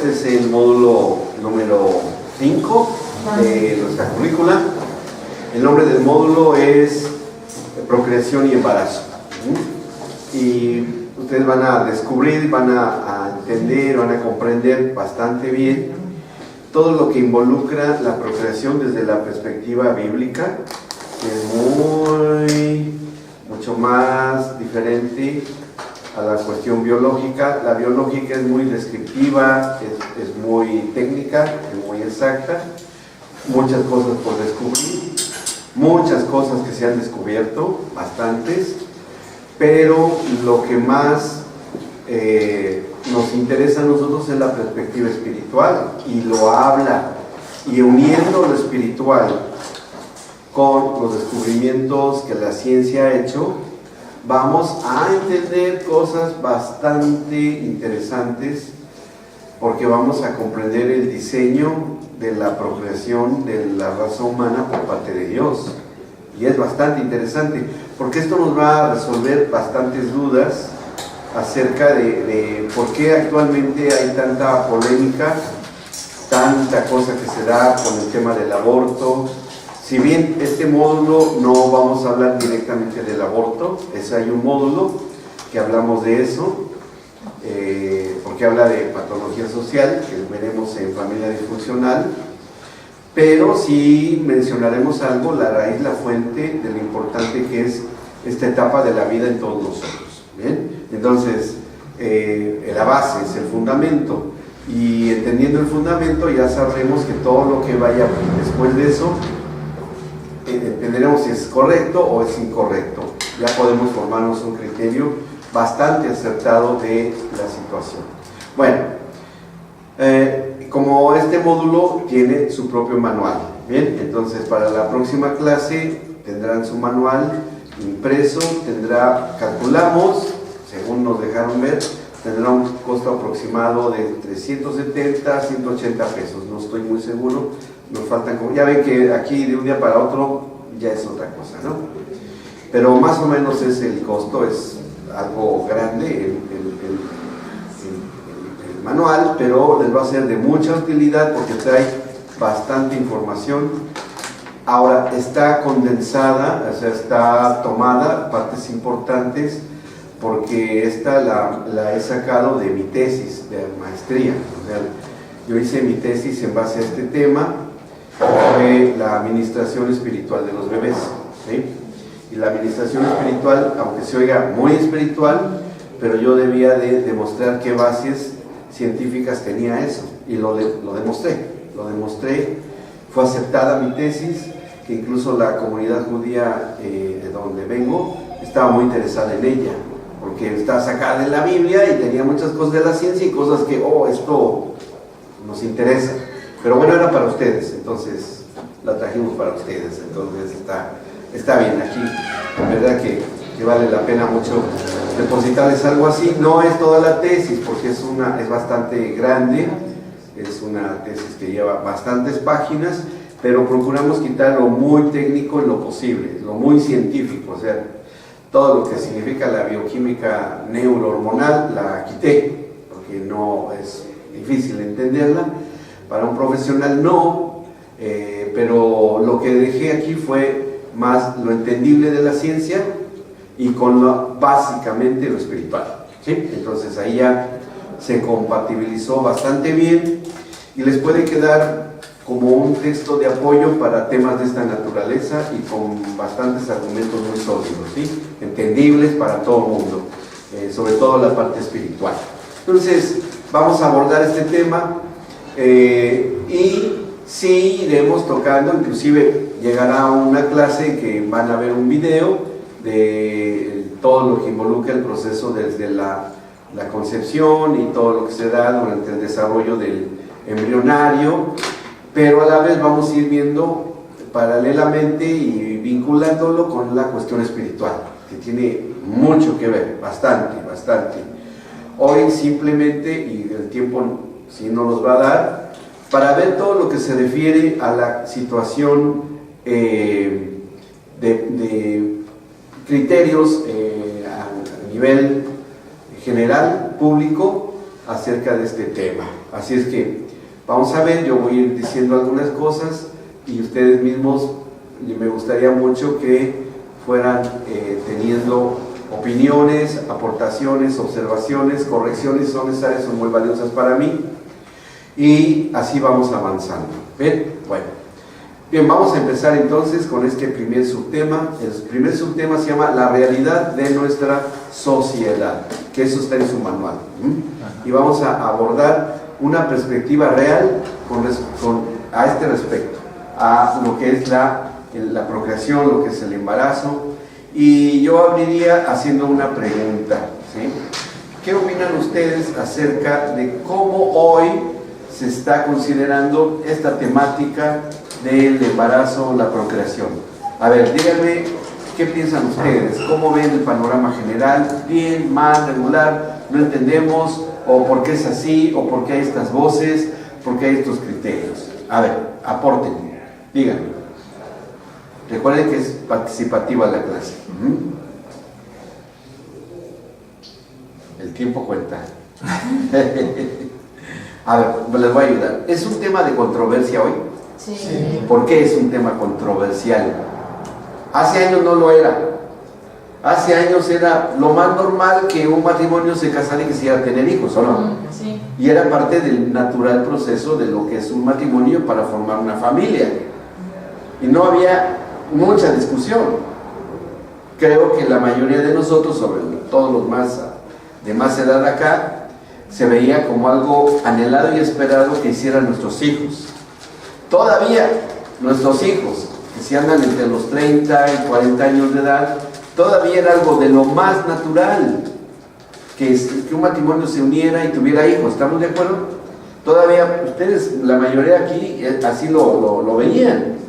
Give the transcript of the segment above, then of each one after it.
este es el módulo número 5 de nuestra currícula. El nombre del módulo es Procreación y Embarazo. Y ustedes van a descubrir, van a entender, van a comprender bastante bien todo lo que involucra la procreación desde la perspectiva bíblica, que es mucho más diferente a la cuestión biológica. La biológica es muy descriptiva, es muy técnica, es muy exacta, muchas cosas por descubrir, muchas cosas que se han descubierto, bastantes, pero lo que más nos interesa a nosotros es la perspectiva espiritual, y lo habla, y uniendo lo espiritual con los descubrimientos que la ciencia ha hecho, vamos a entender cosas bastante interesantes, porque vamos a comprender el diseño de la procreación de la raza humana por parte de Dios. Y es bastante interesante, porque esto nos va a resolver bastantes dudas acerca de por qué actualmente hay tanta polémica, tanta cosa que se da con el tema del aborto. Si bien este módulo no vamos a hablar directamente del aborto, hay un módulo que hablamos de eso, porque habla de patología social, que veremos en familia disfuncional, pero sí mencionaremos algo, la raíz, la fuente de lo importante que es esta etapa de la vida en todos nosotros. ¿Bien? Entonces, la base es el fundamento, y entendiendo el fundamento ya sabremos que todo lo que vaya después de eso, entenderemos si es correcto o es incorrecto. Ya podemos formarnos un criterio bastante acertado de la situación. Bueno, como este módulo tiene su propio manual, bien, entonces para la próxima clase tendrán su manual impreso, calculamos, según nos dejaron ver, tendrá un costo aproximado de entre 170 a 180 pesos, no estoy muy seguro. Nos faltan, ya ven que aquí de un día para otro ya es otra cosa, ¿no? Pero más o menos es el costo, es algo grande el manual, pero les va a ser de mucha utilidad porque trae bastante información. Ahora está condensada, o sea, está tomada partes importantes, porque esta la he sacado de mi tesis de maestría. O sea, yo hice mi tesis en base a este tema, fue la administración espiritual de los bebés, ¿sí? Y la administración espiritual, aunque se oiga muy espiritual, pero yo debía de demostrar qué bases científicas tenía eso, y lo demostré, fue aceptada mi tesis, que incluso la comunidad judía de donde vengo estaba muy interesada en ella, porque está sacada de la Biblia y tenía muchas cosas de la ciencia y cosas que, esto nos interesa. Pero bueno, era para ustedes, entonces la trajimos para ustedes, entonces está bien aquí. La verdad que vale la pena mucho depositarles algo así. No es toda la tesis, porque es bastante grande, es una tesis que lleva bastantes páginas, pero procuramos quitar lo muy técnico en lo posible, lo muy científico, o sea, todo lo que significa la bioquímica neurohormonal la quité, porque no es difícil entenderla. Para un profesional no, pero lo que dejé aquí fue más lo entendible de la ciencia y con básicamente lo espiritual, ¿sí? Entonces ahí ya se compatibilizó bastante bien y les puede quedar como un texto de apoyo para temas de esta naturaleza y con bastantes argumentos muy sólidos, ¿sí? Entendibles para todo el mundo, sobre todo la parte espiritual. Entonces vamos a abordar este tema. Y sí iremos tocando, inclusive llegará una clase que van a ver un video de todo lo que involucra el proceso desde la concepción y todo lo que se da durante el desarrollo del embrionario, pero a la vez vamos a ir viendo paralelamente y vinculándolo con la cuestión espiritual, que tiene mucho que ver, bastante. Hoy simplemente, y el tiempo si no nos va a dar, para ver todo lo que se refiere a la situación de criterios a nivel general, público, acerca de este tema. Así es que vamos a ver, yo voy a ir diciendo algunas cosas y ustedes mismos, me gustaría mucho que fueran teniendo opiniones, aportaciones, observaciones, correcciones, son necesarias, son muy valiosas para mí, y así vamos avanzando. ¿Ven? Bueno, bien, vamos a empezar entonces con este primer subtema. El primer subtema se llama la realidad de nuestra sociedad, que eso está en su manual. Y vamos a abordar una perspectiva real a este respecto, a lo que es la procreación, lo que es el embarazo. Y yo abriría haciendo una pregunta, ¿sí? ¿Qué opinan ustedes acerca de cómo hoy se está considerando esta temática del embarazo, la procreación? A ver, díganme, ¿qué piensan ustedes? ¿Cómo ven el panorama general? ¿Bien, mal, regular? ¿No entendemos? ¿O por qué es así? ¿O por qué hay estas voces? ¿Por qué hay estos criterios? A ver, aporten, díganme. Recuerden que es participativa la clase. El tiempo cuenta. A ver, les voy a ayudar. ¿Es un tema de controversia hoy? Sí. ¿Por qué es un tema controversial? Hace años no lo era. Hace años era lo más normal que un matrimonio se casara y quisiera tener hijos, ¿o no? Sí. Y era parte del natural proceso de lo que es un matrimonio para formar una familia. Y no había mucha discusión. Creo que la mayoría de nosotros, sobre todos los de más edad acá, se veía como algo anhelado y esperado que hicieran nuestros hijos. Todavía nuestros hijos, que si andan entre los 30 y 40 años de edad, todavía era algo de lo más natural que un matrimonio se uniera y tuviera hijos. ¿Estamos de acuerdo? Todavía ustedes, la mayoría aquí, así lo veían.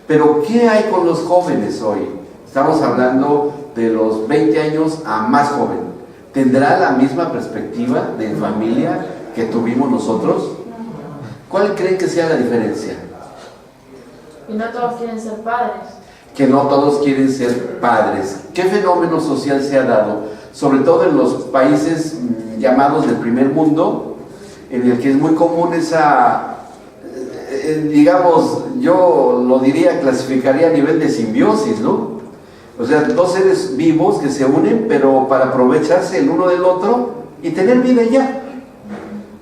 Pero ¿qué hay con los jóvenes hoy? Estamos hablando de los 20 años a más joven. ¿Tendrá la misma perspectiva de familia que tuvimos nosotros? ¿Cuál creen que sea la diferencia? Y no todos quieren ser padres. Que no todos quieren ser padres. ¿Qué fenómeno social se ha dado? Sobre todo en los países llamados del primer mundo, en el que es muy común esa... digamos, yo lo diría, clasificaría a nivel de simbiosis, ¿no? O sea, dos seres vivos que se unen, pero para aprovecharse el uno del otro y tener vida ya,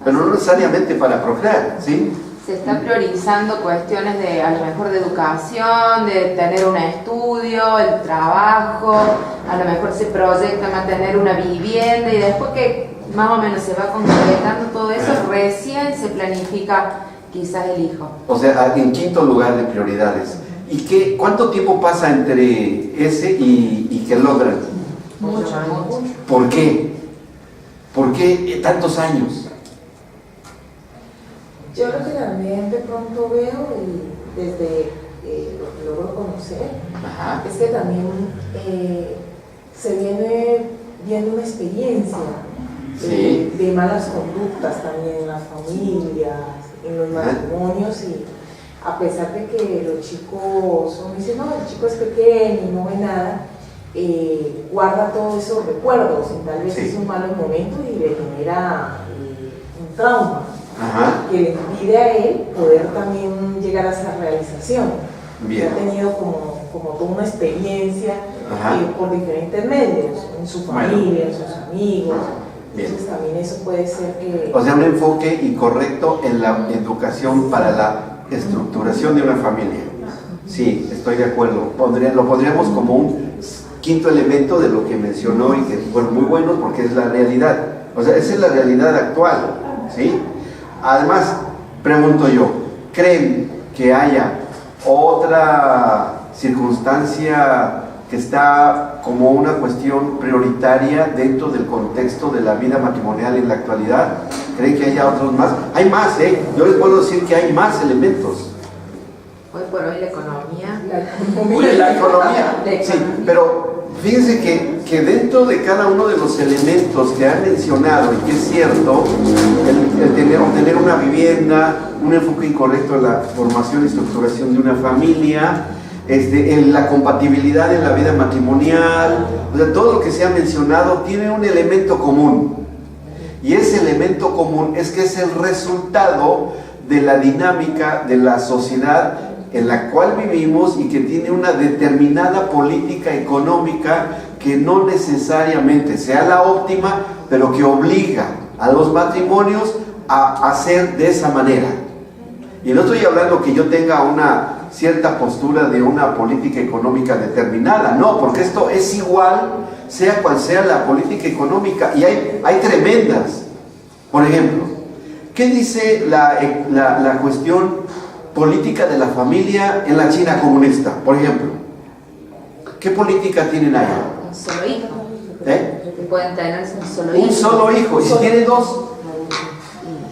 pero no necesariamente para procrear, ¿sí? Se está priorizando cuestiones de, a lo mejor, de educación, de tener un estudio, el trabajo, a lo mejor se proyecta mantener una vivienda, y después que más o menos se va concretando todo eso, recién se planifica quizás el hijo. O sea, en quinto lugar de prioridades. ¿Y cuánto tiempo pasa entre ese y que logran? Mucho. ¿Por qué? ¿Por qué tantos años? Yo creo que también de pronto veo, y desde lo que logro conocer, Ajá. es que también se viene viendo una experiencia Sí. de malas conductas también en las familias, en los matrimonios, y a pesar de que los chicos, uno dice, no, el chico es pequeño y no ve nada, guarda todos esos recuerdos, y tal vez Sí. es un malo momento y le genera un trauma. Ajá. Que le impide a él poder también llegar a esa realización. Bien. Ha tenido como toda una experiencia por diferentes medios, en su familia, en sus amigos. Bien. Entonces también eso puede ser que... O sea, un enfoque incorrecto en la educación para la estructuración de una familia. Sí, estoy de acuerdo. Lo pondríamos como un quinto elemento de lo que mencionó y que fueron muy buenos porque es la realidad. O sea, esa es la realidad actual, ¿sí? Además, pregunto yo, ¿creen que haya otra circunstancia que está como una cuestión prioritaria dentro del contexto de la vida matrimonial en la actualidad? ¿Creen que haya otros más? Hay más, ¿eh? Yo les puedo decir que hay más elementos. Hoy por hoy la economía. La economía, sí, pero fíjense que dentro de cada uno de los elementos que han mencionado, y que es cierto, el tener una vivienda, un enfoque incorrecto en la formación y estructuración de una familia, en la compatibilidad en la vida matrimonial, o sea, todo lo que se ha mencionado tiene un elemento común, Y ese elemento común es que es el resultado de la dinámica de la sociedad en la cual vivimos y que tiene una determinada política económica que no necesariamente sea la óptima, pero que obliga a los matrimonios a hacer de esa manera. Y no estoy hablando que yo tenga una cierta postura de una política económica determinada, no, porque esto es igual, sea cual sea la política económica, y hay tremendas. Por ejemplo, ¿qué dice la cuestión política de la familia en la China comunista? Por ejemplo, ¿qué política tienen allá? Un solo hijo. Pueden tener un solo hijo. Un solo hijo. ¿Y si tienen dos?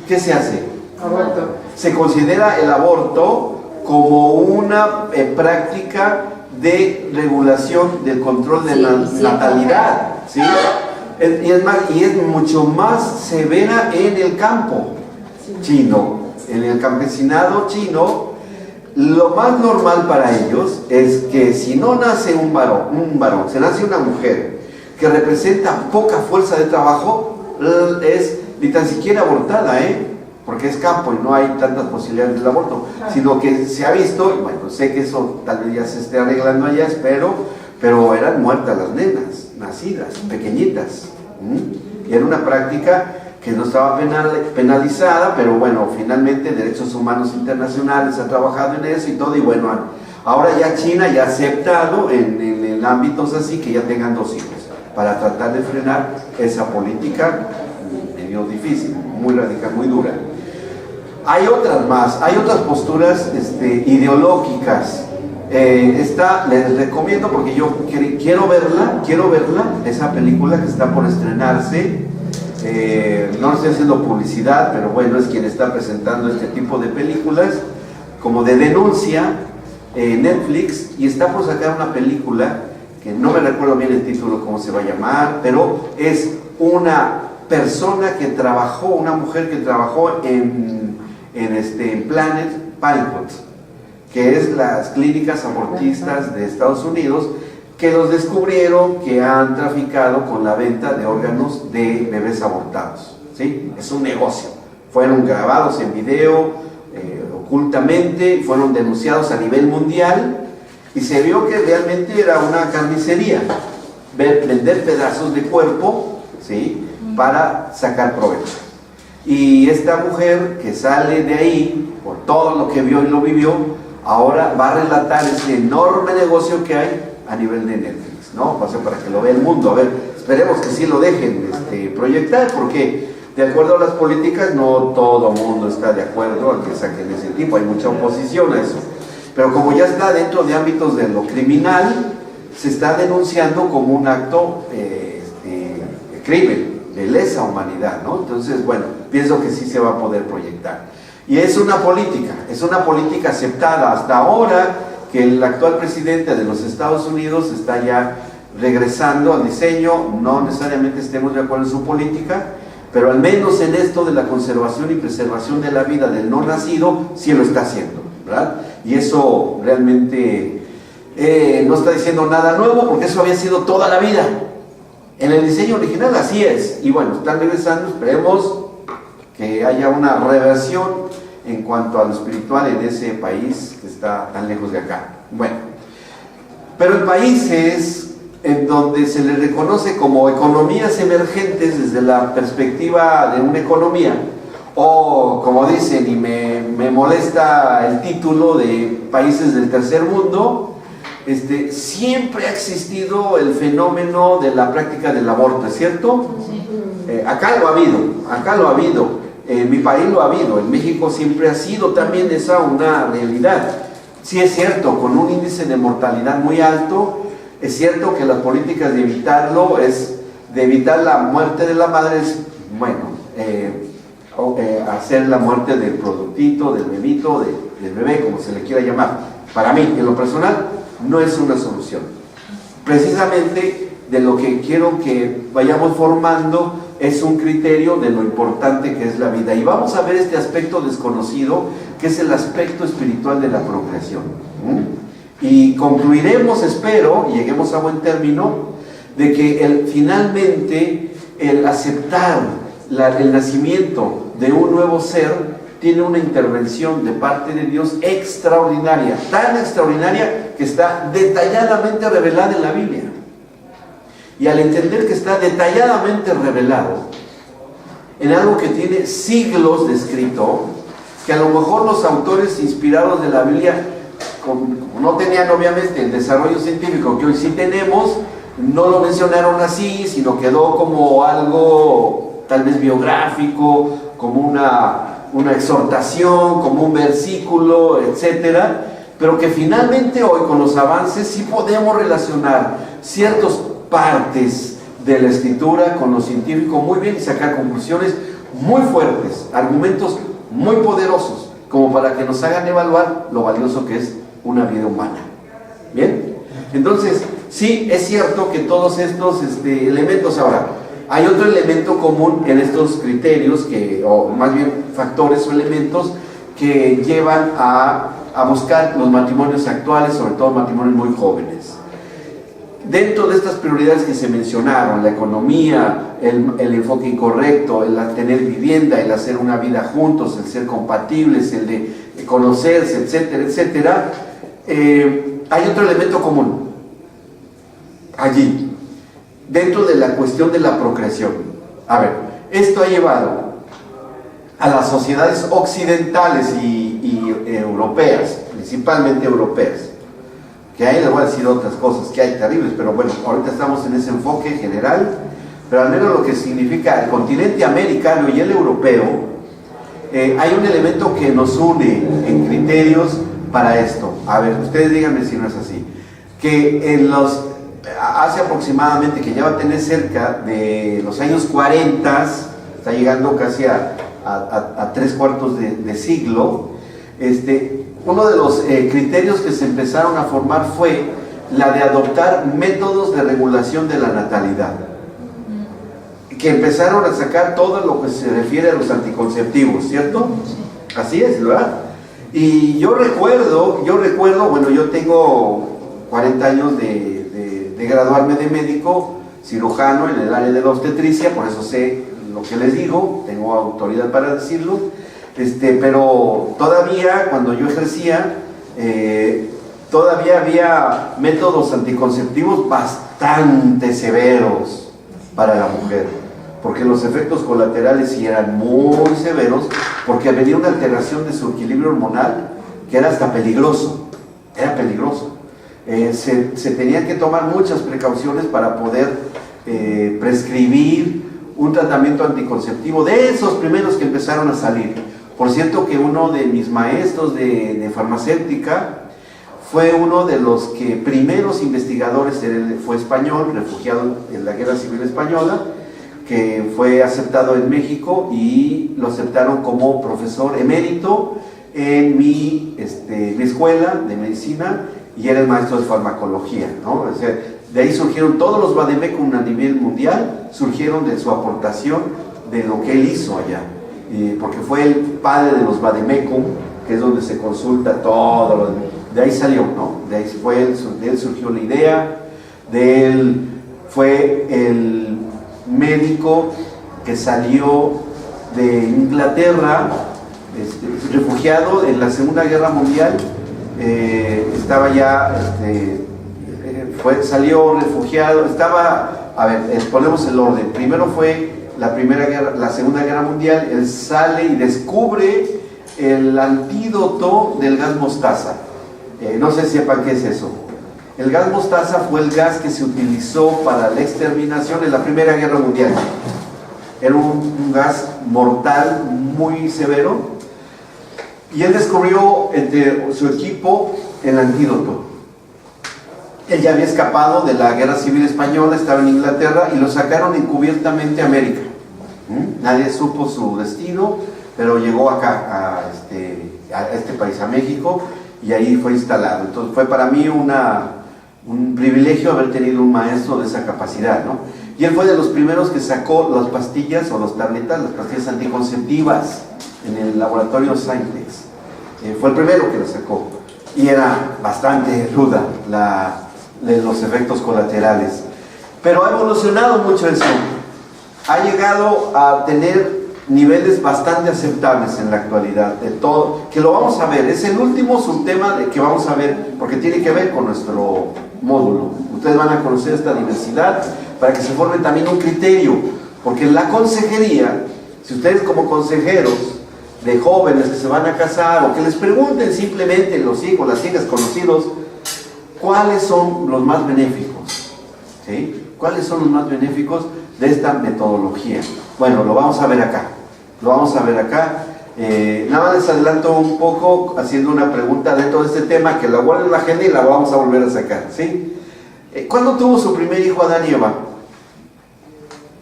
¿Qué se hace? Aborto. Se considera el aborto como una práctica de regulación del control de la natalidad, ¿sí? Y es mucho más severa en el campo chino, en el campesinado chino. Lo más normal para ellos es que si no nace un varón, se nace una mujer que representa poca fuerza de trabajo, es ni tan siquiera abortada, porque es campo y no hay tantas posibilidades del aborto, sino que se ha visto, y bueno, sé que eso tal vez ya se esté arreglando allá, espero, pero eran muertas las nenas, nacidas, pequeñitas, y era una práctica que no estaba penalizada, pero bueno, finalmente Derechos Humanos Internacionales ha trabajado en eso y todo, y bueno, ahora ya China ya ha aceptado en ámbitos así que ya tengan 2 hijos, para tratar de frenar esa política medio difícil, muy radical, muy dura. Hay otras más, hay otras posturas ideológicas. Les recomiendo, porque yo quiero verla, esa película que está por estrenarse. No estoy haciendo publicidad, pero bueno, es quien está presentando este tipo de películas, como de denuncia, Netflix, y está por sacar una película, que no me recuerdo bien el título, cómo se va a llamar, pero es una persona que trabajó, una mujer que trabajó en Planet Parenthood, que es las clínicas abortistas de Estados Unidos, que los descubrieron que han traficado con la venta de órganos de bebés abortados, ¿sí? Es un negocio. Fueron grabados en video ocultamente, fueron denunciados a nivel mundial y se vio que realmente era una carnicería, vender pedazos de cuerpo, ¿sí? Para sacar provecho. Y esta mujer que sale de ahí, por todo lo que vio y lo vivió, ahora va a relatar ese enorme negocio que hay a nivel de Netflix, ¿no? O sea, para que lo vea el mundo. A ver, esperemos que sí lo dejen proyectar, porque de acuerdo a las políticas no todo el mundo está de acuerdo a que saquen ese tipo, hay mucha oposición a eso. Pero como ya está dentro de ámbitos de lo criminal, se está denunciando como un acto de crimen, de lesa humanidad, ¿no? Entonces, bueno, pienso que sí se va a poder proyectar. Y es una política aceptada hasta ahora, que el actual presidente de los Estados Unidos está ya regresando al diseño. No necesariamente estemos de acuerdo en su política, pero al menos en esto de la conservación y preservación de la vida del no nacido, sí lo está haciendo, ¿verdad? Y eso realmente no está diciendo nada nuevo, porque eso había sido toda la vida. En el diseño original así es, y bueno, están regresando, esperemos que haya una reversión en cuanto a lo espiritual en ese país que está tan lejos de acá. Bueno, pero en países en donde se les reconoce como economías emergentes desde la perspectiva de una economía, o como dicen, y me molesta el título de países del tercer mundo, siempre ha existido el fenómeno de la práctica del aborto, ¿es cierto? Sí. Acá lo ha habido. En mi país lo ha habido, en México siempre ha sido también esa una realidad. Sí es cierto, con un índice de mortalidad muy alto, es cierto que las políticas de evitarlo, de evitar la muerte de la madre, es, bueno, hacer la muerte del productito, del bebito, del bebé, como se le quiera llamar. Para mí, en lo personal, no es una solución. Precisamente de lo que quiero que vayamos formando es un criterio de lo importante que es la vida. Y vamos a ver este aspecto desconocido, que es el aspecto espiritual de la procreación. Y concluiremos, espero, y lleguemos a buen término, de que finalmente el aceptar el nacimiento de un nuevo ser tiene una intervención de parte de Dios extraordinaria, tan extraordinaria que está detalladamente revelada en la Biblia. Y al entender que está detalladamente revelado en algo que tiene siglos de escrito, que a lo mejor los autores inspirados de la Biblia, como no tenían obviamente el desarrollo científico que hoy sí tenemos, no lo mencionaron así, sino quedó como algo tal vez biográfico, como una exhortación, como un versículo, etcétera, pero que finalmente hoy con los avances sí podemos relacionar ciertas partes de la escritura con lo científico muy bien y sacar conclusiones muy fuertes, argumentos muy poderosos, como para que nos hagan evaluar lo valioso que es una vida humana. ¿Bien? Entonces, sí, es cierto que todos estos elementos. Ahora, hay otro elemento común en estos criterios, o más bien factores o elementos que llevan a buscar los matrimonios actuales, sobre todo matrimonios muy jóvenes. Dentro de estas prioridades que se mencionaron, la economía, el enfoque incorrecto, el tener vivienda, el hacer una vida juntos, el ser compatibles, el de conocerse, etcétera, etcétera, hay otro elemento común allí, dentro de la cuestión de la procreación. A ver, esto ha llevado a las sociedades occidentales y europeas, principalmente europeas, que ahí les voy a decir otras cosas que hay terribles, pero bueno, ahorita estamos en ese enfoque general, pero al menos lo que significa el continente americano y el europeo, hay un elemento que nos une en criterios para esto. A ver, ustedes díganme si no es así, que hace aproximadamente, que ya va a tener cerca de los años 40, está llegando casi a 3/4 de siglo, uno de los criterios que se empezaron a formar fue la de adoptar métodos de regulación de la natalidad, que empezaron a sacar todo lo que se refiere a los anticonceptivos, ¿cierto? Así es, ¿verdad? Y yo recuerdo, bueno, yo tengo 40 años de graduarme de médico cirujano en el área de la obstetricia, por eso sé lo que les digo, tengo autoridad para decirlo, pero todavía cuando yo ejercía, todavía había métodos anticonceptivos bastante severos para la mujer, porque los efectos colaterales sí eran muy severos, porque venía una alteración de su equilibrio hormonal que era hasta peligroso, era peligroso. Se tenían que tomar muchas precauciones para poder prescribir un tratamiento anticonceptivo, de esos primeros que empezaron a salir. Por cierto que uno de mis maestros de farmacéutica fue uno de los que primeros investigadores, él fue español, refugiado en la Guerra Civil Española, que fue aceptado en México y lo aceptaron como profesor emérito en mi escuela de medicina, y era el maestro de farmacología, ¿no? O sea, de ahí surgieron todos los vademecum a nivel mundial, surgieron de su aportación de lo que él hizo allá, porque fue el padre de los vademecum, que es donde se consulta todo, de ahí salió, ¿no? De él surgió la idea, de él fue el médico que salió de Inglaterra, refugiado en la Segunda Guerra Mundial, estaba ya, salió refugiado, a ver, ponemos el orden. Primero fue la Segunda Guerra Mundial, él sale y descubre el antídoto del gas mostaza. No sé si sepan qué es eso. El gas mostaza fue el gas que se utilizó para la exterminación en la Primera Guerra Mundial. Era un gas mortal muy severo, y él descubrió entre su equipo el antídoto. Él ya había escapado de la Guerra Civil Española, estaba en Inglaterra, y lo sacaron encubiertamente a América. Nadie supo su destino, pero llegó acá, a este país, a México, y ahí fue instalado. Entonces fue para mí un privilegio haber tenido un maestro de esa capacidad, ¿no? Y él fue de los primeros que sacó las pastillas o las tabletas, las pastillas anticonceptivas en el laboratorio Saintex. Fue el primero que las sacó, y era bastante ruda de los efectos colaterales, pero ha evolucionado mucho eso. ha llegado a tener niveles bastante aceptables en la actualidad, de todo, que lo vamos a ver, es el último subtema que vamos a ver, porque tiene que ver con nuestro módulo. Ustedes van a conocer esta diversidad para que se forme también un criterio, porque en la consejería, si ustedes como consejeros de jóvenes que se van a casar, o que les pregunten simplemente los hijos, las hijas conocidos, ¿cuáles son los más benéficos? ¿Sí? ¿Cuáles son los más benéficos de esta metodología? Bueno, lo vamos a ver acá. Lo vamos a ver acá. Nada más les adelanto un poco haciendo una pregunta dentro de este tema que la guardo en la agenda y la vamos a volver a sacar. ¿Sí? ¿Cuándo tuvo su primer hijo Adán y Eva?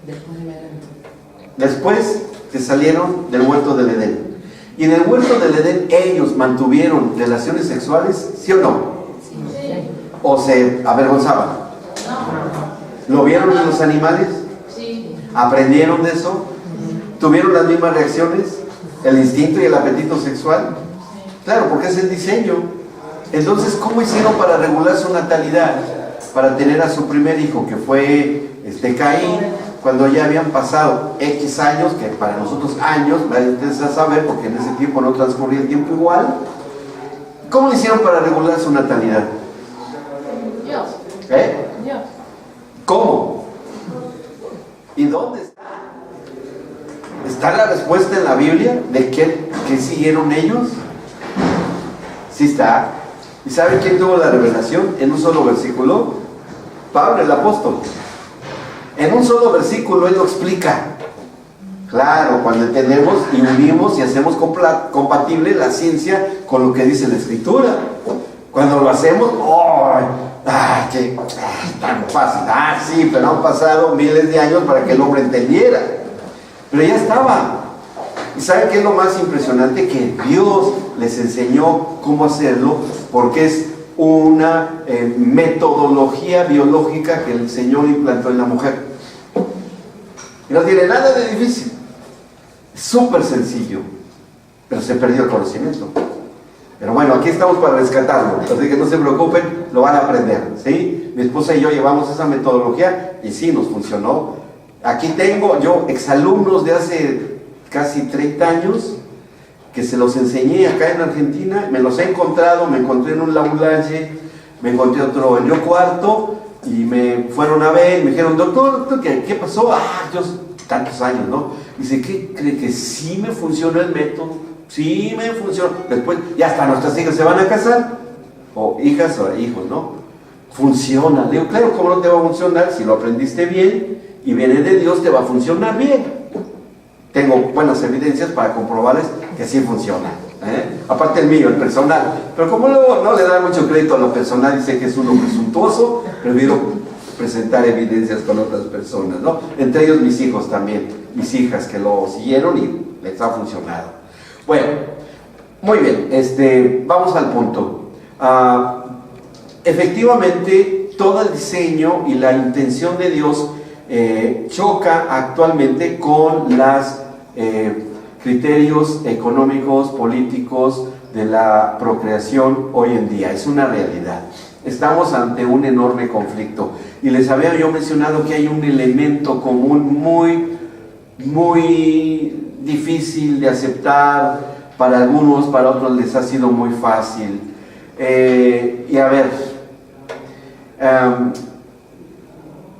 Después del Edén. Después que salieron del huerto del Edén. Y en el huerto del Edén ellos mantuvieron relaciones sexuales, ¿sí o no? Sí. ¿O se avergonzaban? No. ¿Lo vieron en los animales? Sí. ¿Aprendieron de eso? ¿Tuvieron las mismas reacciones? ¿El instinto y el apetito sexual? Claro, porque es el diseño. Entonces, ¿cómo hicieron para regular su natalidad? Para tener a su primer hijo, que fue Caín, cuando ya habían pasado X años, que para nosotros años, ustedes a saber, porque en ese tiempo no transcurría el tiempo igual. ¿Cómo lo hicieron para regular su natalidad? Dios. Dios. ¿Cómo? ¿Y dónde está? ¿Está la respuesta en la Biblia de qué siguieron ellos? Sí está. ¿Y saben quién tuvo la revelación? En un solo versículo, Pablo el apóstol. En un solo versículo él lo explica. Claro, cuando entendemos y unimos y hacemos compatible la ciencia con lo que dice la Escritura. Cuando lo hacemos, ¡qué tan fácil! Sí, pero han pasado miles de años para que el hombre entendiera. Pero ya estaba. ¿Y saben qué es lo más impresionante? Que Dios les enseñó cómo hacerlo, porque es una metodología biológica que el Señor implantó en la mujer. Y no tiene nada de difícil. Es súper sencillo, pero se perdió el conocimiento. Pero bueno, aquí estamos para rescatarlo, así que no se preocupen, lo van a aprender, ¿sí? Mi esposa y yo llevamos esa metodología y sí nos funcionó. Aquí tengo yo exalumnos de hace casi 30 años que se los enseñé acá en Argentina, me los he encontrado, me encontré en un Laulaye, me encontré otro en Río Cuarto y me fueron a ver y me dijeron, doctor, ¿qué pasó? Yo tantos años, ¿no? Dice, ¿qué cree que sí me funcionó el método? Sí me funcionó. Después, ya hasta nuestras hijas se van a casar, o hijas o hijos, ¿no? Funciona. Le digo, claro, ¿cómo no te va a funcionar? Si lo aprendiste bien y viene de Dios, te va a funcionar bien. Tengo buenas evidencias para comprobarles que sí funciona. Aparte el mío, el personal. Pero como luego no le da mucho crédito a lo personal, dice que es uno presuntuoso, prefiero presentar evidencias con otras personas, ¿no? Entre ellos mis hijos también, mis hijas que lo siguieron y les ha funcionado. Bueno, muy bien, vamos al punto. Efectivamente, todo el diseño y la intención de Dios choca actualmente con los criterios económicos, políticos de la procreación hoy en día. Es una realidad. Estamos ante un enorme conflicto. Y les había yo mencionado que hay un elemento común muy difícil de aceptar para algunos, para otros les ha sido muy fácil. Y a ver,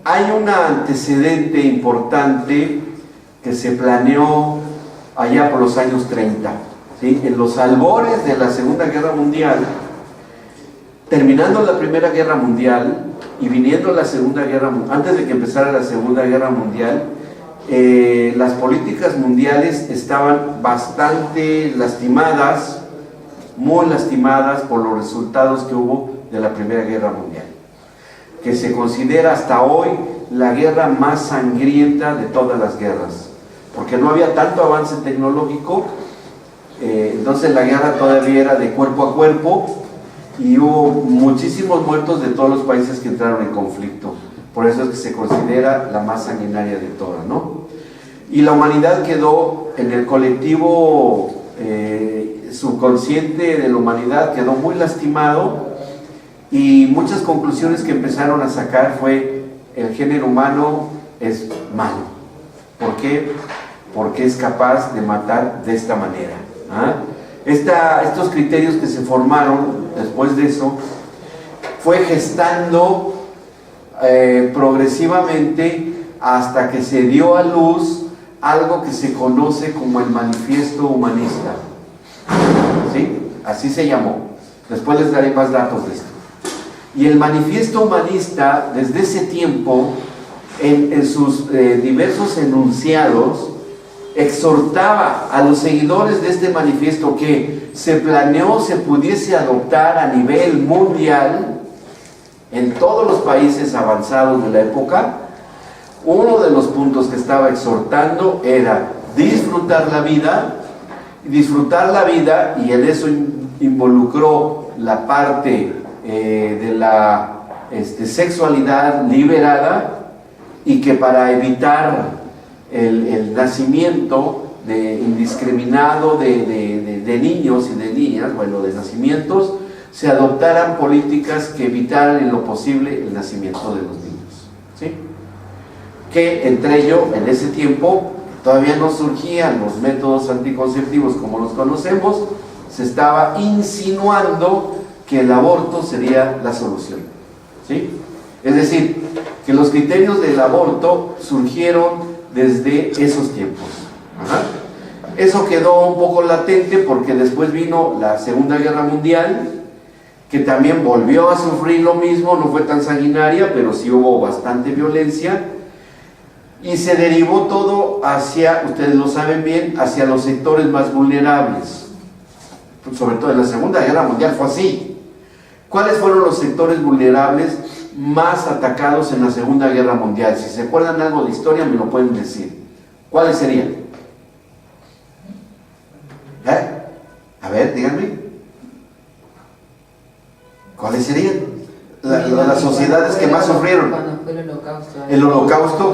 hay un antecedente importante que se planeó allá por los años 30, ¿sí? En los albores de la Segunda Guerra Mundial, terminando la Primera Guerra Mundial y viniendo la Segunda Guerra Mundial, antes de que empezara la Segunda Guerra Mundial, las políticas mundiales estaban bastante lastimadas, muy lastimadas por los resultados que hubo de la Primera Guerra Mundial, que se considera hasta hoy la guerra más sangrienta de todas las guerras, porque no había tanto avance tecnológico, entonces la guerra todavía era de cuerpo a cuerpo y hubo muchísimos muertos de todos los países que entraron en conflicto. Por eso es que se considera la más sanguinaria de todas, ¿no? Y la humanidad quedó en el colectivo subconsciente de la humanidad, quedó muy lastimado, y muchas conclusiones que empezaron a sacar fue: el género humano es malo. ¿Por qué? Porque es capaz de matar de esta manera. Estos criterios que se formaron después de eso fue gestando progresivamente hasta que se dio a luz algo que se conoce como el Manifiesto Humanista. ¿Sí? Así se llamó. Después les daré más datos de esto. Y el Manifiesto Humanista, desde ese tiempo, en sus diversos enunciados, exhortaba a los seguidores de este manifiesto que se planeó se pudiese adoptar a nivel mundial en todos los países avanzados de la época. Uno de los puntos que estaba exhortando era disfrutar la vida, y en eso involucró la parte de la sexualidad liberada, y que para evitar el nacimiento indiscriminado de niños y de niñas, bueno, de nacimientos, se adoptaran políticas que evitaran en lo posible el nacimiento de los niños, ¿sí? Que entre ellos, en ese tiempo, todavía no surgían los métodos anticonceptivos como los conocemos, se estaba insinuando que el aborto sería la solución, ¿sí? Es decir, que los criterios del aborto surgieron desde esos tiempos. Eso quedó un poco latente porque después vino la Segunda Guerra Mundial, que también volvió a sufrir lo mismo, no fue tan sanguinaria, pero sí hubo bastante violencia, y se derivó todo hacia, ustedes lo saben bien, hacia los sectores más vulnerables. Sobre todo en la Segunda Guerra Mundial fue así. ¿Cuáles fueron los sectores vulnerables más atacados en la Segunda Guerra Mundial? Si se acuerdan algo de historia me lo pueden decir. ¿Cuáles serían? A ver, díganme. ¿Cuáles serían? Las sociedades que más sufrieron. Cuando fue el holocausto. El holocausto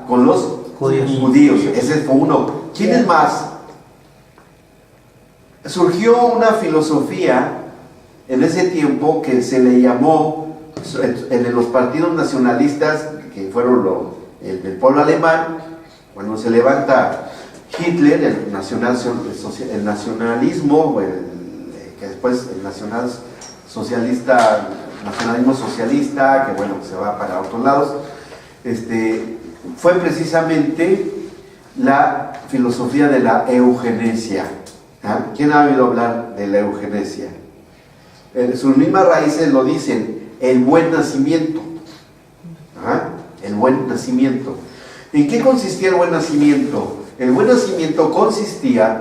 con los judíos. Ese fue uno. ¿Quiénes más? Surgió una filosofía en ese tiempo que se le llamó, en los partidos nacionalistas, que fueron el pueblo alemán, cuando se levanta Hitler, el nacionalismo, que después el nacionalismo socialista, que bueno, se va para otros lados, fue precisamente la filosofía de la eugenesia. ¿Quién ha oído hablar de la eugenesia? Sus mismas raíces lo dicen, el buen nacimiento. El buen nacimiento. ¿En qué consistía el buen nacimiento? El buen nacimiento consistía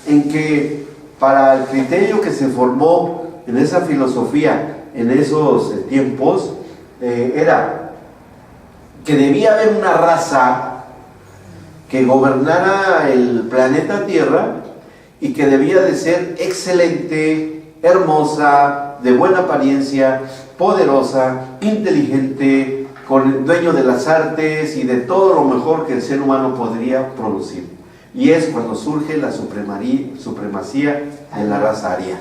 en que para el criterio que se formó en esa filosofía en esos tiempos, era que debía haber una raza que gobernara el planeta Tierra y que debía de ser excelente, hermosa, de buena apariencia, poderosa, inteligente, dueño de las artes y de todo lo mejor que el ser humano podría producir. Y es cuando surge la supremacía de la raza aria,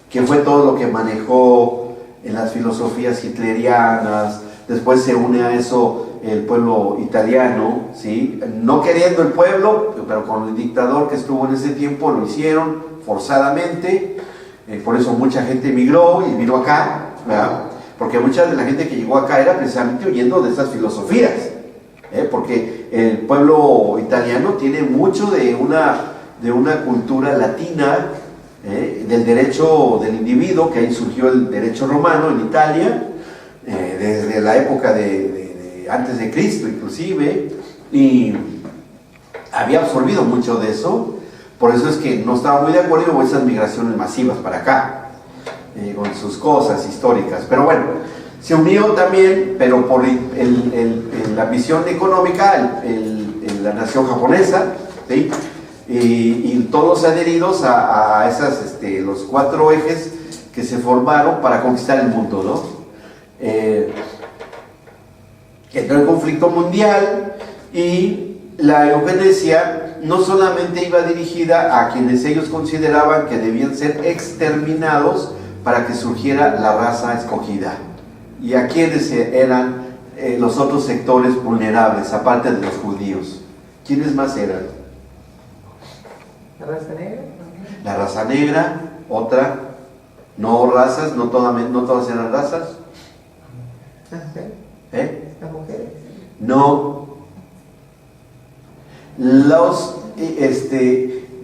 que fue todo lo que manejó en las filosofías hitlerianas. Después se une a eso el pueblo italiano, ¿sí? No queriendo el pueblo, pero con el dictador que estuvo en ese tiempo lo hicieron forzadamente. Por eso mucha gente emigró y vino acá, ¿verdad? Porque mucha de la gente que llegó acá era precisamente huyendo de esas filosofías, porque el pueblo italiano tiene mucho de una cultura latina, del derecho del individuo, que ahí surgió el derecho romano en Italia, desde la época de antes de Cristo inclusive, y había absorbido mucho de eso. Por eso es que no estaba muy de acuerdo con esas migraciones masivas para acá, con sus cosas históricas. Pero bueno, se unió también, pero por la visión económica, la nación japonesa, ¿sí? Y todos adheridos a esas, los 4 ejes que se formaron para conquistar el mundo, ¿no? Entró el conflicto mundial y la eugenesia no solamente iba dirigida a quienes ellos consideraban que debían ser exterminados para que surgiera la raza escogida, y a quienes eran los otros sectores vulnerables, aparte de los judíos. ¿Quiénes más eran? ¿La raza negra? La raza negra, otra, no razas, no todas eran razas. Las mujeres. Las mujeres. No. Los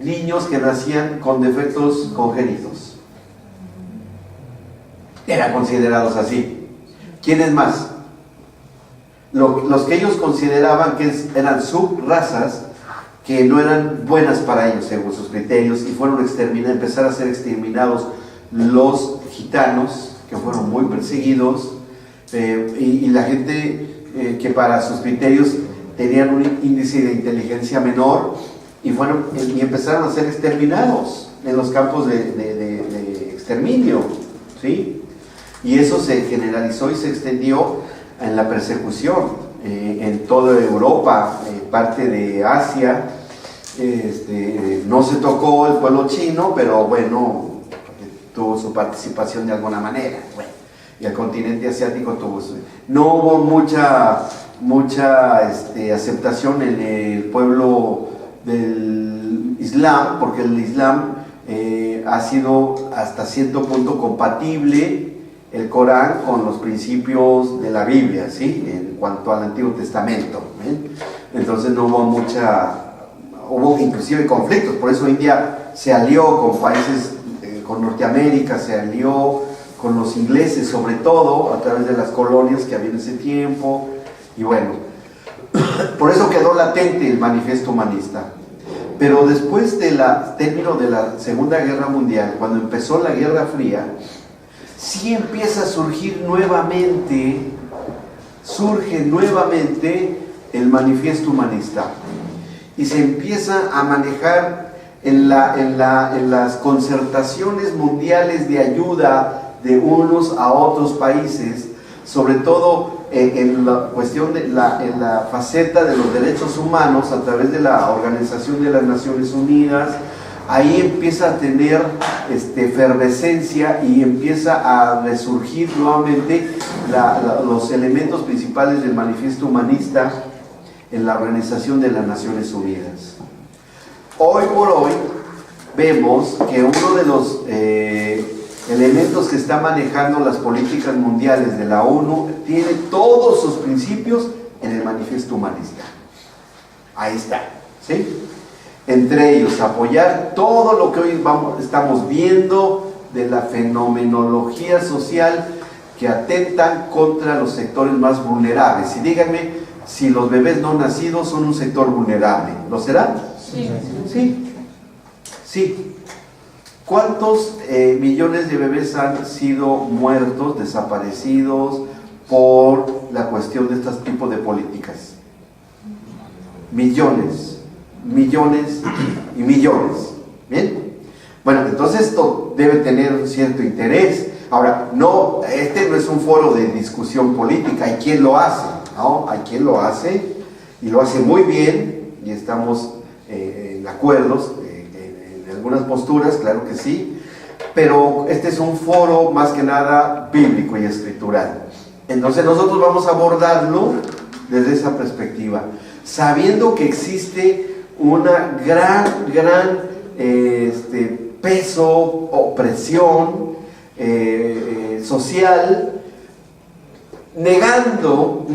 niños que nacían con defectos congénitos eran considerados así. ¿Quiénes más? Los que ellos consideraban que eran subrazas, que no eran buenas para ellos según sus criterios, y fueron empezaron a ser exterminados los gitanos, que fueron muy perseguidos, y la gente que para sus criterios tenían un índice de inteligencia menor, y empezaron a ser exterminados en los campos de exterminio, ¿sí? Y eso se generalizó y se extendió en la persecución en toda Europa, parte de Asia. No se tocó el pueblo chino, pero bueno, tuvo su participación de alguna manera. Bueno, y el continente asiático tuvo su... No hubo mucha aceptación en el pueblo del Islam, porque el Islam ha sido hasta cierto punto compatible el Corán con los principios de la Biblia, ¿sí? En cuanto al Antiguo Testamento, ¿eh? Entonces no hubo hubo inclusive conflictos. Por eso India se alió con países, con Norteamérica, se alió con los ingleses, sobre todo a través de las colonias que había en ese tiempo, y bueno, por eso quedó latente el manifiesto humanista. Pero después del término de la Segunda Guerra Mundial, cuando empezó la Guerra Fría, sí empieza a surge nuevamente el manifiesto humanista, y se empieza a manejar en las concertaciones mundiales de ayuda de unos a otros países, sobre todo en la cuestión en la faceta de los derechos humanos a través de la Organización de las Naciones Unidas. Ahí empieza a tener efervescencia y empieza a resurgir nuevamente los elementos principales del manifiesto humanista en la Organización de las Naciones Unidas. Hoy por hoy vemos que uno de los elementos que está manejando las políticas mundiales de la ONU tiene todos sus principios en el manifiesto humanista. Ahí está, ¿sí? Entre ellos, apoyar todo lo que hoy estamos viendo de la fenomenología social que atentan contra los sectores más vulnerables. Y díganme si los bebés no nacidos son un sector vulnerable. ¿Lo serán? Sí. Sí. Sí. ¿Cuántos millones de bebés han sido muertos, desaparecidos por la cuestión de estos tipos de políticas? Millones y millones. ¿Bien? Bueno, entonces esto debe tener un cierto interés. Ahora, no es un foro de discusión política. Hay quien lo hace, ¿no? Hay quien lo hace y lo hace muy bien, y estamos en acuerdos en algunas posturas, claro que sí, pero este es un foro más que nada bíblico y escritural. Entonces nosotros vamos a abordarlo desde esa perspectiva, sabiendo que existe una gran peso o presión social, negando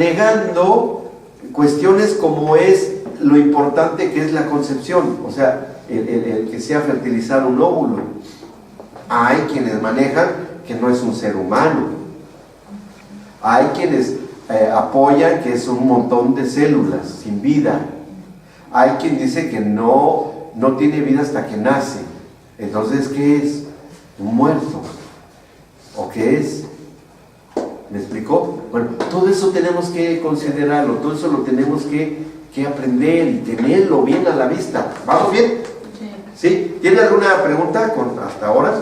cuestiones como es lo importante que es la concepción, o sea, el que sea fertilizado un óvulo. Hay quienes manejan que no es un ser humano, hay quienes apoyan que es un montón de células sin vida, hay quien dice que no tiene vida hasta que nace. Entonces, ¿qué es? ¿Un muerto? ¿O qué es? ¿Me explicó? Bueno, todo eso tenemos que considerarlo, todo eso lo tenemos que aprender y tenerlo bien a la vista. ¿Vamos bien? Sí. ¿Sí? ¿Tiene alguna pregunta hasta ahora?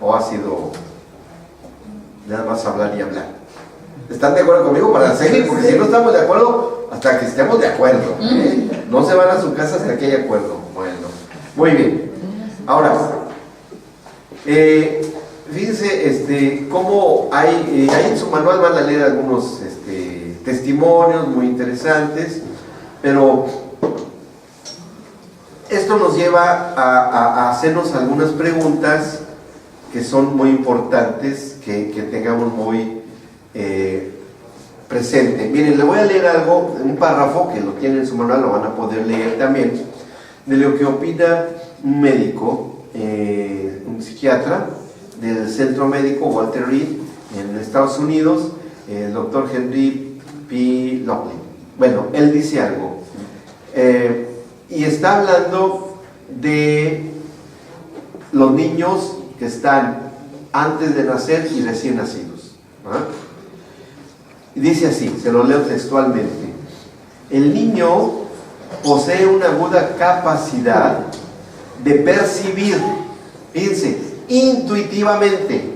¿O ha sido nada más hablar y hablar? ¿Están de acuerdo conmigo para seguir? Porque si no estamos de acuerdo, hasta que estemos de acuerdo, ¿eh? No se van a su casa hasta que haya acuerdo. Bueno, muy bien. Ahora, fíjense cómo hay en su manual, van a leer algunos testimonios muy interesantes, pero esto nos lleva a hacernos algunas preguntas que son muy importantes, que tengamos muy presente. Miren, le voy a leer algo, un párrafo que lo tienen en su manual, lo van a poder leer también, de lo que opina un médico, un psiquiatra del centro médico Walter Reed en Estados Unidos, el doctor Henry P. Loughlin. Bueno, él dice algo, y está hablando de los niños que están antes de nacer y recién nacidos. Y dice así, se lo leo textualmente: el niño posee una aguda capacidad de percibir, fíjense, intuitivamente,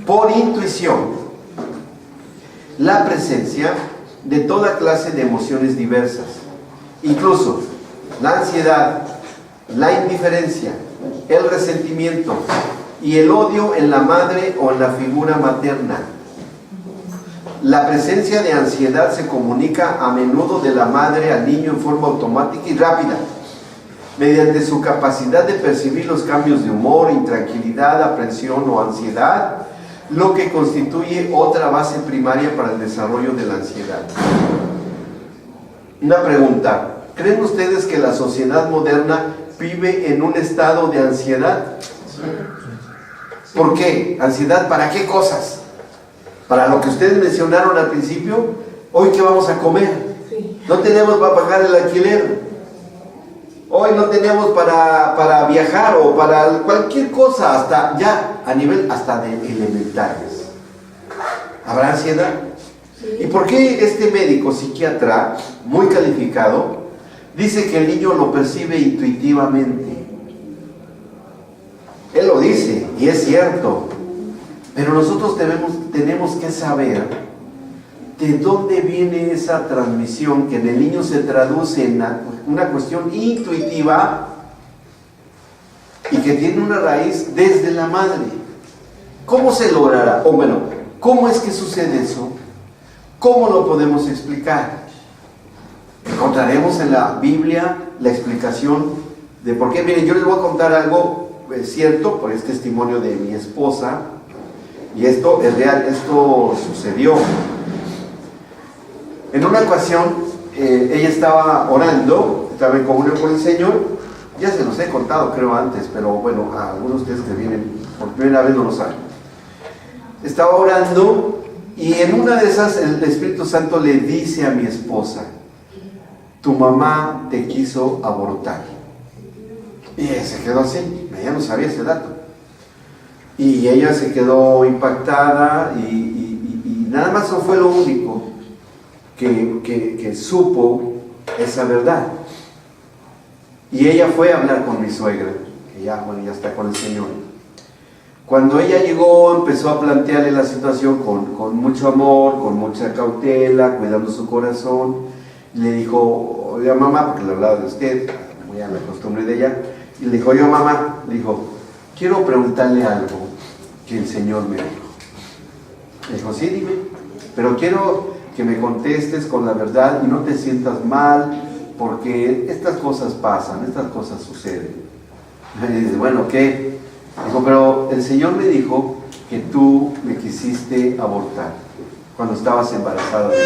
por intuición, la presencia de toda clase de emociones diversas, incluso la ansiedad, la indiferencia, el resentimiento y el odio en la madre o en la figura materna. La presencia de ansiedad se comunica a menudo de la madre al niño en forma automática y rápida, mediante su capacidad de percibir los cambios de humor, intranquilidad, aprensión o ansiedad, lo que constituye otra base primaria para el desarrollo de la ansiedad. Una pregunta: ¿creen ustedes que la sociedad moderna vive en un estado de ansiedad? ¿Por qué? ¿Ansiedad para qué cosas? Para lo que ustedes mencionaron al principio. Hoy, ¿qué vamos a comer? No tenemos para pagar el alquiler. Hoy no tenemos para viajar o para cualquier cosa, hasta ya a nivel hasta de elementales. ¿Habrá ansiedad? ¿Y por qué este médico psiquiatra muy calificado dice que el niño lo percibe intuitivamente? Él lo dice y es cierto, pero nosotros tenemos que saber de dónde viene esa transmisión que en el niño se traduce en una cuestión intuitiva y que tiene una raíz desde la madre. ¿Cómo se logrará? O bueno, ¿cómo es que sucede eso? ¿Cómo lo podemos explicar? Encontraremos en la Biblia la explicación de por qué. Miren, yo les voy a contar algo cierto, por este testimonio de mi esposa, y esto es real, esto sucedió. En una ocasión, ella estaba orando, estaba en comunión con el Señor. Ya se los he contado, creo, antes, pero bueno, a algunos de ustedes que vienen por primera vez no lo saben. Estaba orando y en una de esas el Espíritu Santo le dice a mi esposa: tu mamá te quiso abortar. Y ella se quedó así, ella no sabía ese dato. Y ella se quedó impactada y nada más eso fue lo único que supo esa verdad. Y ella fue a hablar con mi suegra, que ya está con el Señor. Cuando ella llegó, empezó a plantearle la situación con mucho amor, con mucha cautela, cuidando su corazón. Le dijo: oiga mamá, porque le hablaba de usted, muy a la costumbre de ella, y le dijo: oiga mamá, le dijo, quiero preguntarle algo que el Señor me dijo. Le dijo: sí, dime, pero quiero que me contestes con la verdad y no te sientas mal, porque estas cosas pasan, estas cosas suceden. Y dice: bueno, ¿qué? Dijo: pero el Señor me dijo que tú me quisiste abortar cuando estabas embarazada de mí.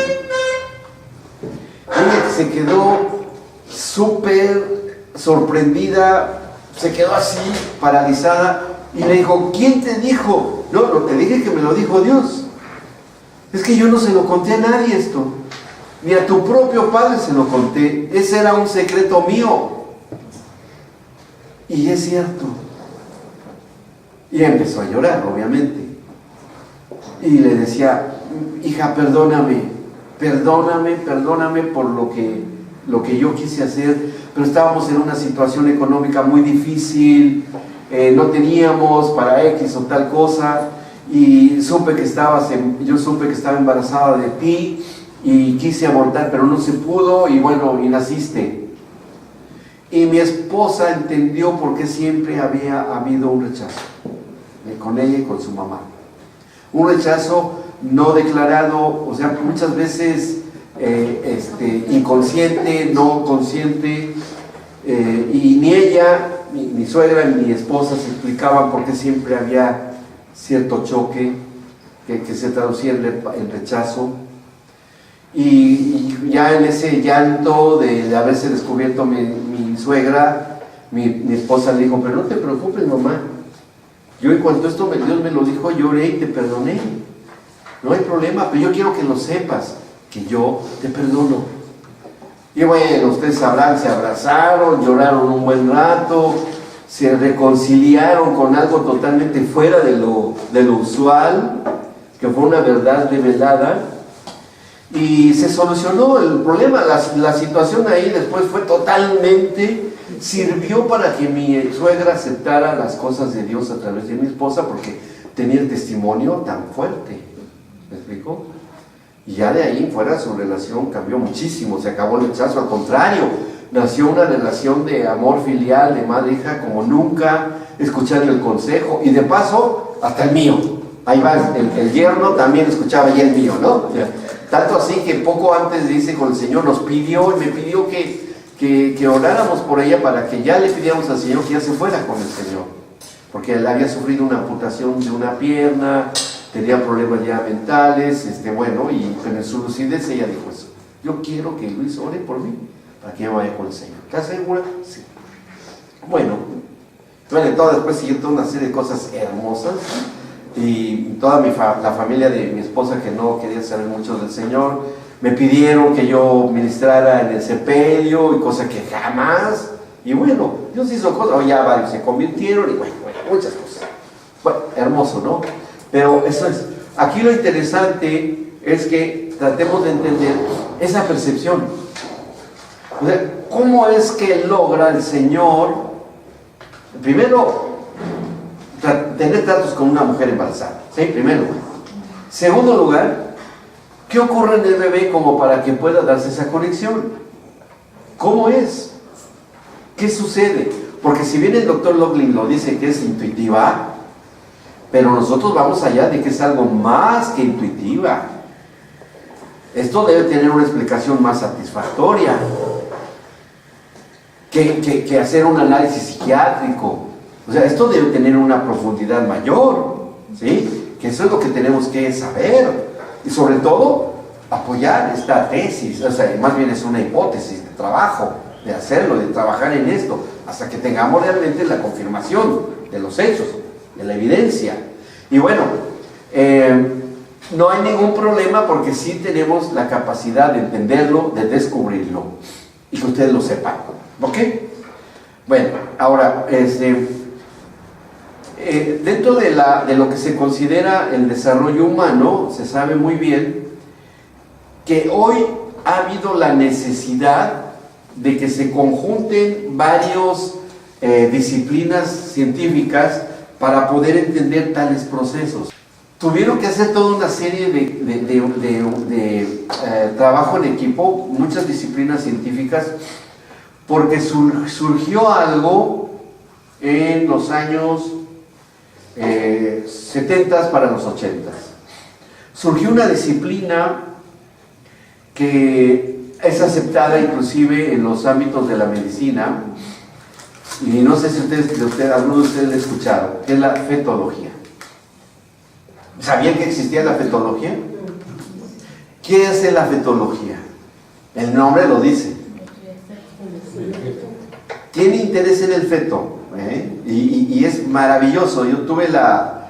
Ella se quedó súper sorprendida, se quedó así, paralizada, y le dijo: ¿quién te dijo? No, te dije que me lo dijo Dios. Es que yo no se lo conté a nadie esto, ni a tu propio padre se lo conté, ese era un secreto mío. Y es cierto. Y empezó a llorar, obviamente, y le decía: hija, perdóname por lo que yo quise hacer, pero estábamos en una situación económica muy difícil, no teníamos para X o tal cosa, y yo supe que estaba embarazada de ti, y quise abortar, pero no se pudo, y bueno, y naciste. Y mi esposa entendió por qué siempre había habido un rechazo con ella y con su mamá. Un rechazo no declarado, o sea, muchas veces inconsciente, no consciente, y ni ella, mi suegra ni mi esposa se explicaban por qué siempre había cierto choque que se traducía en rechazo. Y ya en ese llanto de haberse descubierto mi suegra, mi esposa le dijo, pero no te preocupes, mamá. Yo en cuanto esto Dios me lo dijo, lloré y te perdoné. No hay problema, pero yo quiero que lo sepas, que yo te perdono. Y bueno, ustedes sabrán, se abrazaron, lloraron un buen rato, se reconciliaron con algo totalmente fuera de lo usual, que fue una verdad revelada. Y se solucionó el problema, la situación ahí después fue totalmente, sirvió para que mi suegra aceptara las cosas de Dios a través de mi esposa, porque tenía el testimonio tan fuerte, ¿me explico? Y ya de ahí fuera su relación cambió muchísimo, se acabó el rechazo, al contrario, nació una relación de amor filial, de madre-hija como nunca, escuchando el consejo, y de paso, hasta el mío, ahí va, el yerno también escuchaba ya el mío, ¿no? O sea, tanto así que poco antes de irse con el Señor nos pidió, y me pidió que oráramos por ella para que ya le pidiéramos al Señor que ya se fuera con el Señor, porque él había sufrido una amputación de una pierna, tenía problemas ya mentales, bueno, y en su lucidez ella dijo eso, yo quiero que Luis ore por mí, para que yo vaya con el Señor. ¿Estás segura? Sí. Bueno, después siguió toda una serie de cosas hermosas, y toda la familia de mi esposa, que no quería saber mucho del Señor, me pidieron que yo ministrara en el sepelio, y cosa que jamás, y bueno, Dios hizo cosas, o ya varios se convirtieron, y bueno, muchas cosas. Bueno, hermoso, ¿no? Pero eso es, aquí lo interesante es que tratemos de entender esa percepción. O sea, ¿cómo es que logra el Señor, primero, tener tratos con una mujer embarazada? ¿Sí? Primero. Segundo lugar, ¿qué ocurre en el bebé como para que pueda darse esa conexión? ¿Cómo es? ¿Qué sucede? Porque si bien el doctor Loughlin lo dice que es intuitiva, pero nosotros vamos allá de que es algo más que intuitiva. Esto debe tener una explicación más satisfactoria que hacer un análisis psiquiátrico. O sea, esto debe tener una profundidad mayor, ¿sí? Que eso es lo que tenemos que saber. Y sobre todo, apoyar esta tesis. O sea, más bien es una hipótesis de trabajo, de hacerlo, de trabajar en esto, hasta que tengamos realmente la confirmación de los hechos, de la evidencia. Y bueno, no hay ningún problema porque sí tenemos la capacidad de entenderlo, de descubrirlo, y que ustedes lo sepan, ¿ok? Bueno, ahora, dentro de lo que se considera el desarrollo humano, se sabe muy bien que hoy ha habido la necesidad de que se conjunten varias disciplinas científicas para poder entender tales procesos. Tuvieron que hacer toda una serie de trabajo en equipo, muchas disciplinas científicas, porque surgió algo en los años 70 para los 80. Surgió una disciplina que es aceptada inclusive en los ámbitos de la medicina, y no sé si alguno de ustedes la ha escuchado, que es la fetología. ¿Sabían que existía la fetología? ¿Qué es la fetología? El nombre lo dice. Tiene interés en el feto, y es maravilloso. Yo tuve la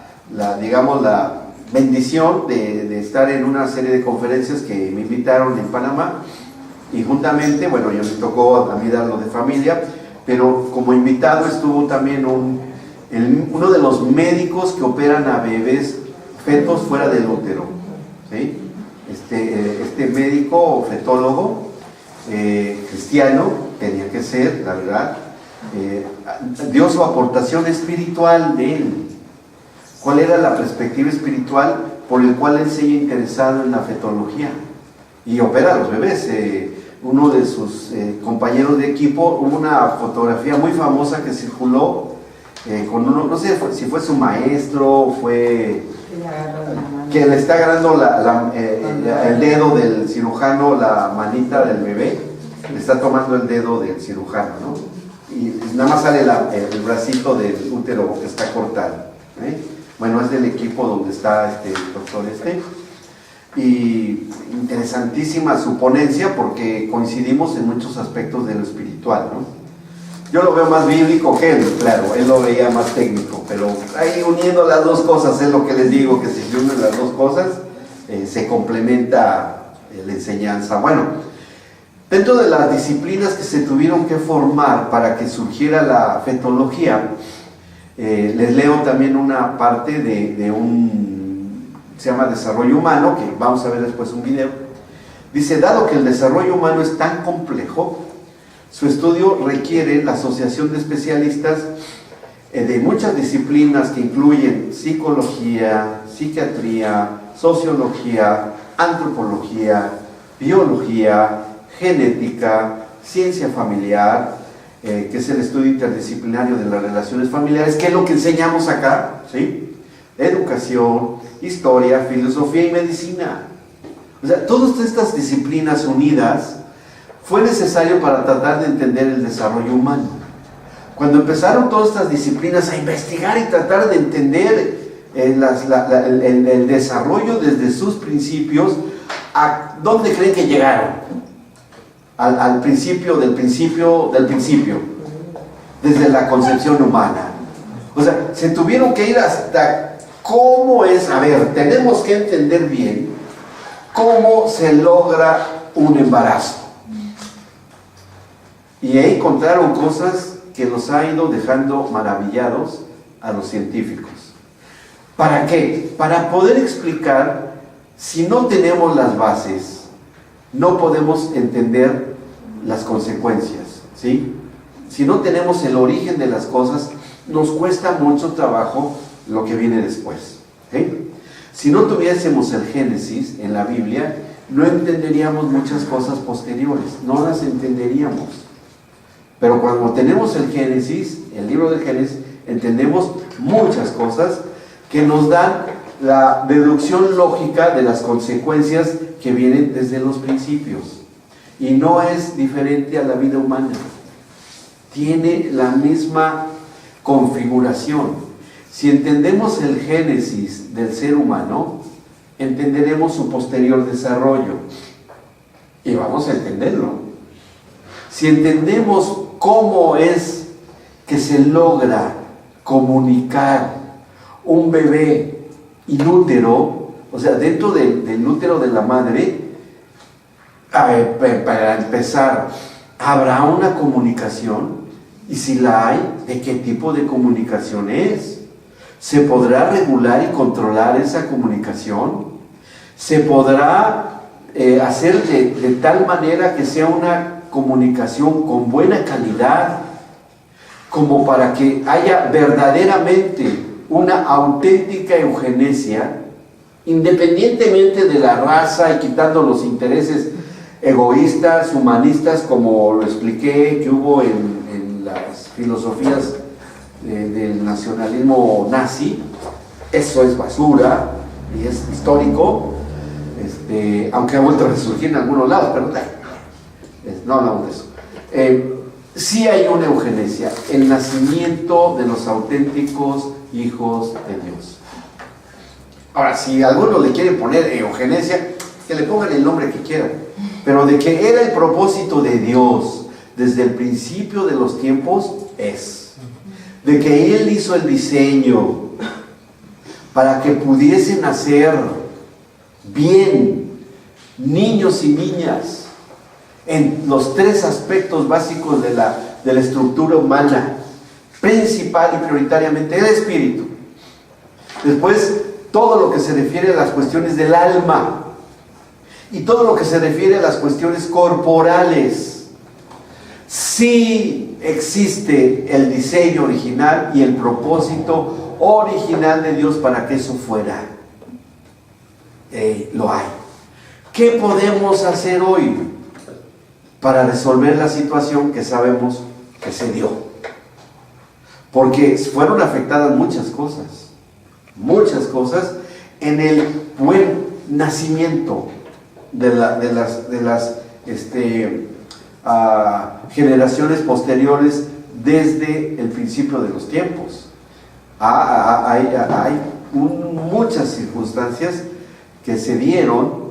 bendición de estar en una serie de conferencias que me invitaron en Panamá, y juntamente, bueno, yo me tocó a mí darlo de familia, pero como invitado estuvo también uno de los médicos que operan a bebés, fetos fuera del útero, ¿sí? Este médico fetólogo cristiano, tenía que ser, la verdad, dio su aportación espiritual de él. ¿Cuál era la perspectiva espiritual por el cual él se haya interesado en la fetología? Y opera a los bebés. Uno de sus compañeros de equipo, hubo una fotografía muy famosa que circuló con uno, no sé si fue su maestro, fue que le está agarrando el dedo del cirujano, la manita del bebé, le está tomando el dedo del cirujano, ¿no? Y nada más sale el bracito del útero que está cortado, ¿eh? Bueno, es del equipo donde está el doctor y interesantísima su ponencia porque coincidimos en muchos aspectos de lo espiritual, ¿no? Yo lo veo más bíblico que él, claro, él lo veía más técnico, pero ahí uniendo las dos cosas, es lo que les digo, que si se unen las dos cosas, se complementa la enseñanza. Bueno, dentro de las disciplinas que se tuvieron que formar para que surgiera la fetología, les leo también una parte de se llama desarrollo humano, que vamos a ver después un video. Dice, dado que el desarrollo humano es tan complejo, su estudio requiere la asociación de especialistas de muchas disciplinas que incluyen psicología, psiquiatría, sociología, antropología, biología, genética, ciencia familiar, que es el estudio interdisciplinario de las relaciones familiares, que es lo que enseñamos acá, ¿sí? Educación, historia, filosofía y medicina. O sea, todas estas disciplinas unidas fue necesario para tratar de entender el desarrollo humano. Cuando empezaron todas estas disciplinas a investigar y tratar de entender el desarrollo desde sus principios, ¿a dónde creen que llegaron? Al principio del principio del principio, desde la concepción humana. O sea, se tuvieron que ir hasta cómo es, a ver, tenemos que entender bien cómo se logra un embarazo. Y ahí encontraron cosas que los ha ido dejando maravillados a los científicos. ¿Para qué? Para poder explicar, si no tenemos las bases, no podemos entender las consecuencias, ¿sí? Si no tenemos el origen de las cosas, nos cuesta mucho trabajo lo que viene después, ¿sí? Si no tuviésemos el Génesis en la Biblia, no entenderíamos muchas cosas posteriores, no las entenderíamos. Pero cuando tenemos el Génesis, el libro del Génesis, entendemos muchas cosas que nos dan la deducción lógica de las consecuencias que vienen desde los principios. Y no es diferente a la vida humana. Tiene la misma configuración. Si entendemos el Génesis del ser humano, entenderemos su posterior desarrollo. Y vamos a entenderlo. Si entendemos cómo es que se logra comunicar un bebé inútero, o sea, dentro del útero de la madre, para empezar, ¿habrá una comunicación? Y si la hay, ¿de qué tipo de comunicación es? ¿Se podrá regular y controlar esa comunicación? ¿Se podrá hacer de tal manera que sea una comunicación con buena calidad, como para que haya verdaderamente una auténtica eugenesia, independientemente de la raza y quitando los intereses egoístas, humanistas, como lo expliqué que hubo en las filosofías del nacionalismo nazi? Eso es basura y es histórico, aunque ha vuelto a resurgir en algunos lados, pero no hablamos de eso. Sí hay una eugenesia, el nacimiento de los auténticos hijos de Dios. Ahora, si algunos le quieren poner eugenesia, que le pongan el nombre que quieran, pero de que era el propósito de Dios desde el principio de los tiempos, es de que Él hizo el diseño para que pudiesen nacer bien niños y niñas en los tres aspectos básicos de la estructura humana, principal y prioritariamente el espíritu. Después, todo lo que se refiere a las cuestiones del alma y todo lo que se refiere a las cuestiones corporales. Sí existe el diseño original y el propósito original de Dios para que eso fuera. Lo hay. ¿Qué podemos hacer hoy para resolver la situación que sabemos que se dio? Porque fueron afectadas muchas cosas, en el buen nacimiento de las generaciones posteriores desde el principio de los tiempos. Hay muchas circunstancias que se dieron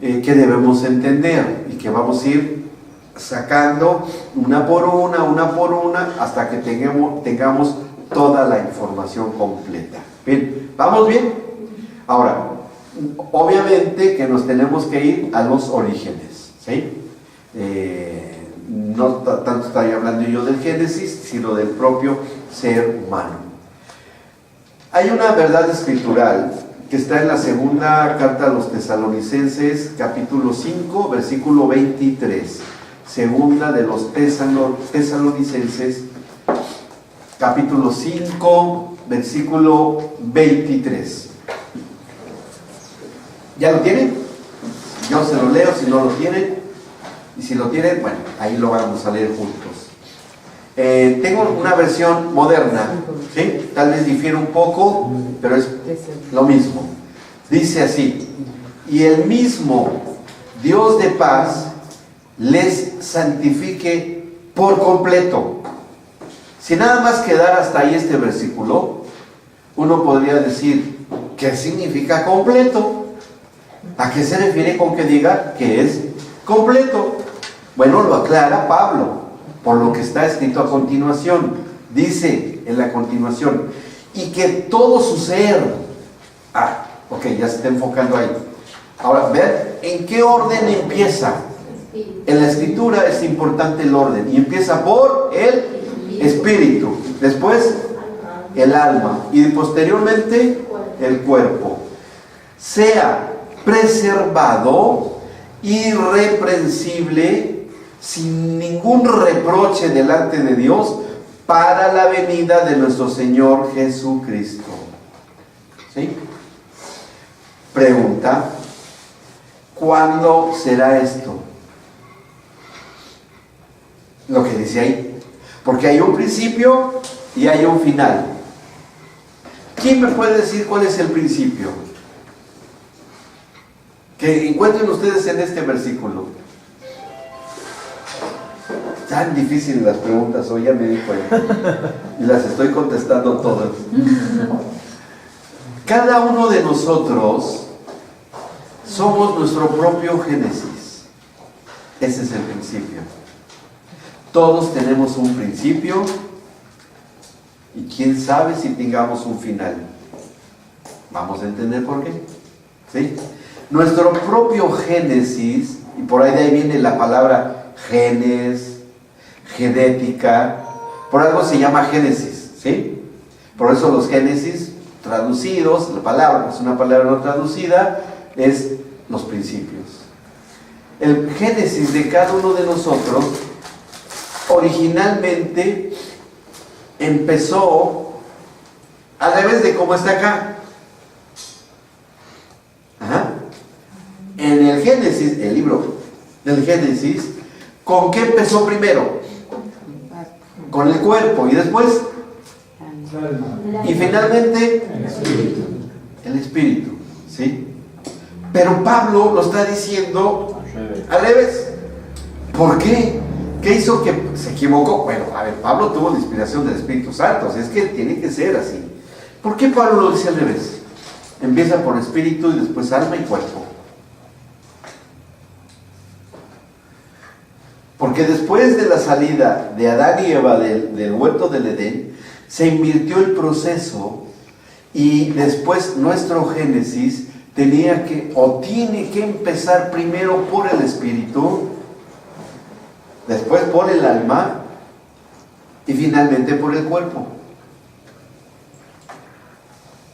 que debemos entender y que vamos a ir sacando una por una hasta que tengamos toda la información completa. Bien, ¿vamos bien? Ahora, obviamente que nos tenemos que ir a los orígenes, ¿sí? No tanto estoy hablando yo del Génesis, sino del propio ser humano. Hay una verdad escritural que está en la segunda carta a los Tesalonicenses, capítulo 5, versículo 23. Segunda de los Tesalonicenses, capítulo 5, versículo 23. ¿Ya lo tienen? Yo se lo leo, si no lo tienen. Y si lo tienen, bueno, ahí lo vamos a leer juntos. Tengo una versión moderna, ¿sí? Tal vez difiere un poco, pero es lo mismo. Dice así: y el mismo Dios de paz les santifique por completo. Si nada más quedara hasta ahí este versículo, uno podría decir, ¿qué significa completo? ¿A qué se refiere con que diga que es completo? Bueno, lo aclara Pablo, por lo que está escrito a continuación. Dice en la continuación, y que todo su ser, ok, ya se está enfocando ahí. Ahora, ver en qué orden empieza. En la escritura es importante el orden, y empieza por el espíritu, después el alma, y posteriormente el cuerpo. Sea preservado, irreprensible, sin ningún reproche delante de Dios, para la venida de nuestro Señor Jesucristo. ¿Sí? Pregunta: ¿cuándo será esto? Lo que dice ahí, porque hay un principio y hay un final. ¿Quién me puede decir cuál es el principio que encuentren ustedes en este versículo? Tan difíciles las preguntas, hoy ya me di cuenta y las estoy contestando todas. Cada uno de nosotros somos nuestro propio Génesis. Ese es el principio. Todos tenemos un principio y quién sabe si tengamos un final. ¿Vamos a entender por qué? ¿Sí? Nuestro propio Génesis, y por ahí viene la palabra genes, genética, por algo se llama Génesis, ¿sí? Por eso los Génesis traducidos, la palabra es una palabra no traducida, es los principios. El Génesis de cada uno de nosotros originalmente empezó al revés de cómo está acá. En el Génesis, el libro del Génesis, ¿con qué empezó primero? Con el cuerpo, y después y finalmente el espíritu, ¿sí? Pero Pablo lo está diciendo al revés. ¿Por qué? ¿Qué hizo que se equivocó? Bueno, a ver, Pablo tuvo la inspiración del Espíritu Santo, o sea, es que tiene que ser así. ¿Por qué Pablo lo dice al revés? Empieza por espíritu y después alma y cuerpo. Porque después de la salida de Adán y Eva del huerto del Edén, se invirtió el proceso y después nuestro Génesis tenía que, o tiene que empezar primero por el espíritu, después por el alma y finalmente por el cuerpo.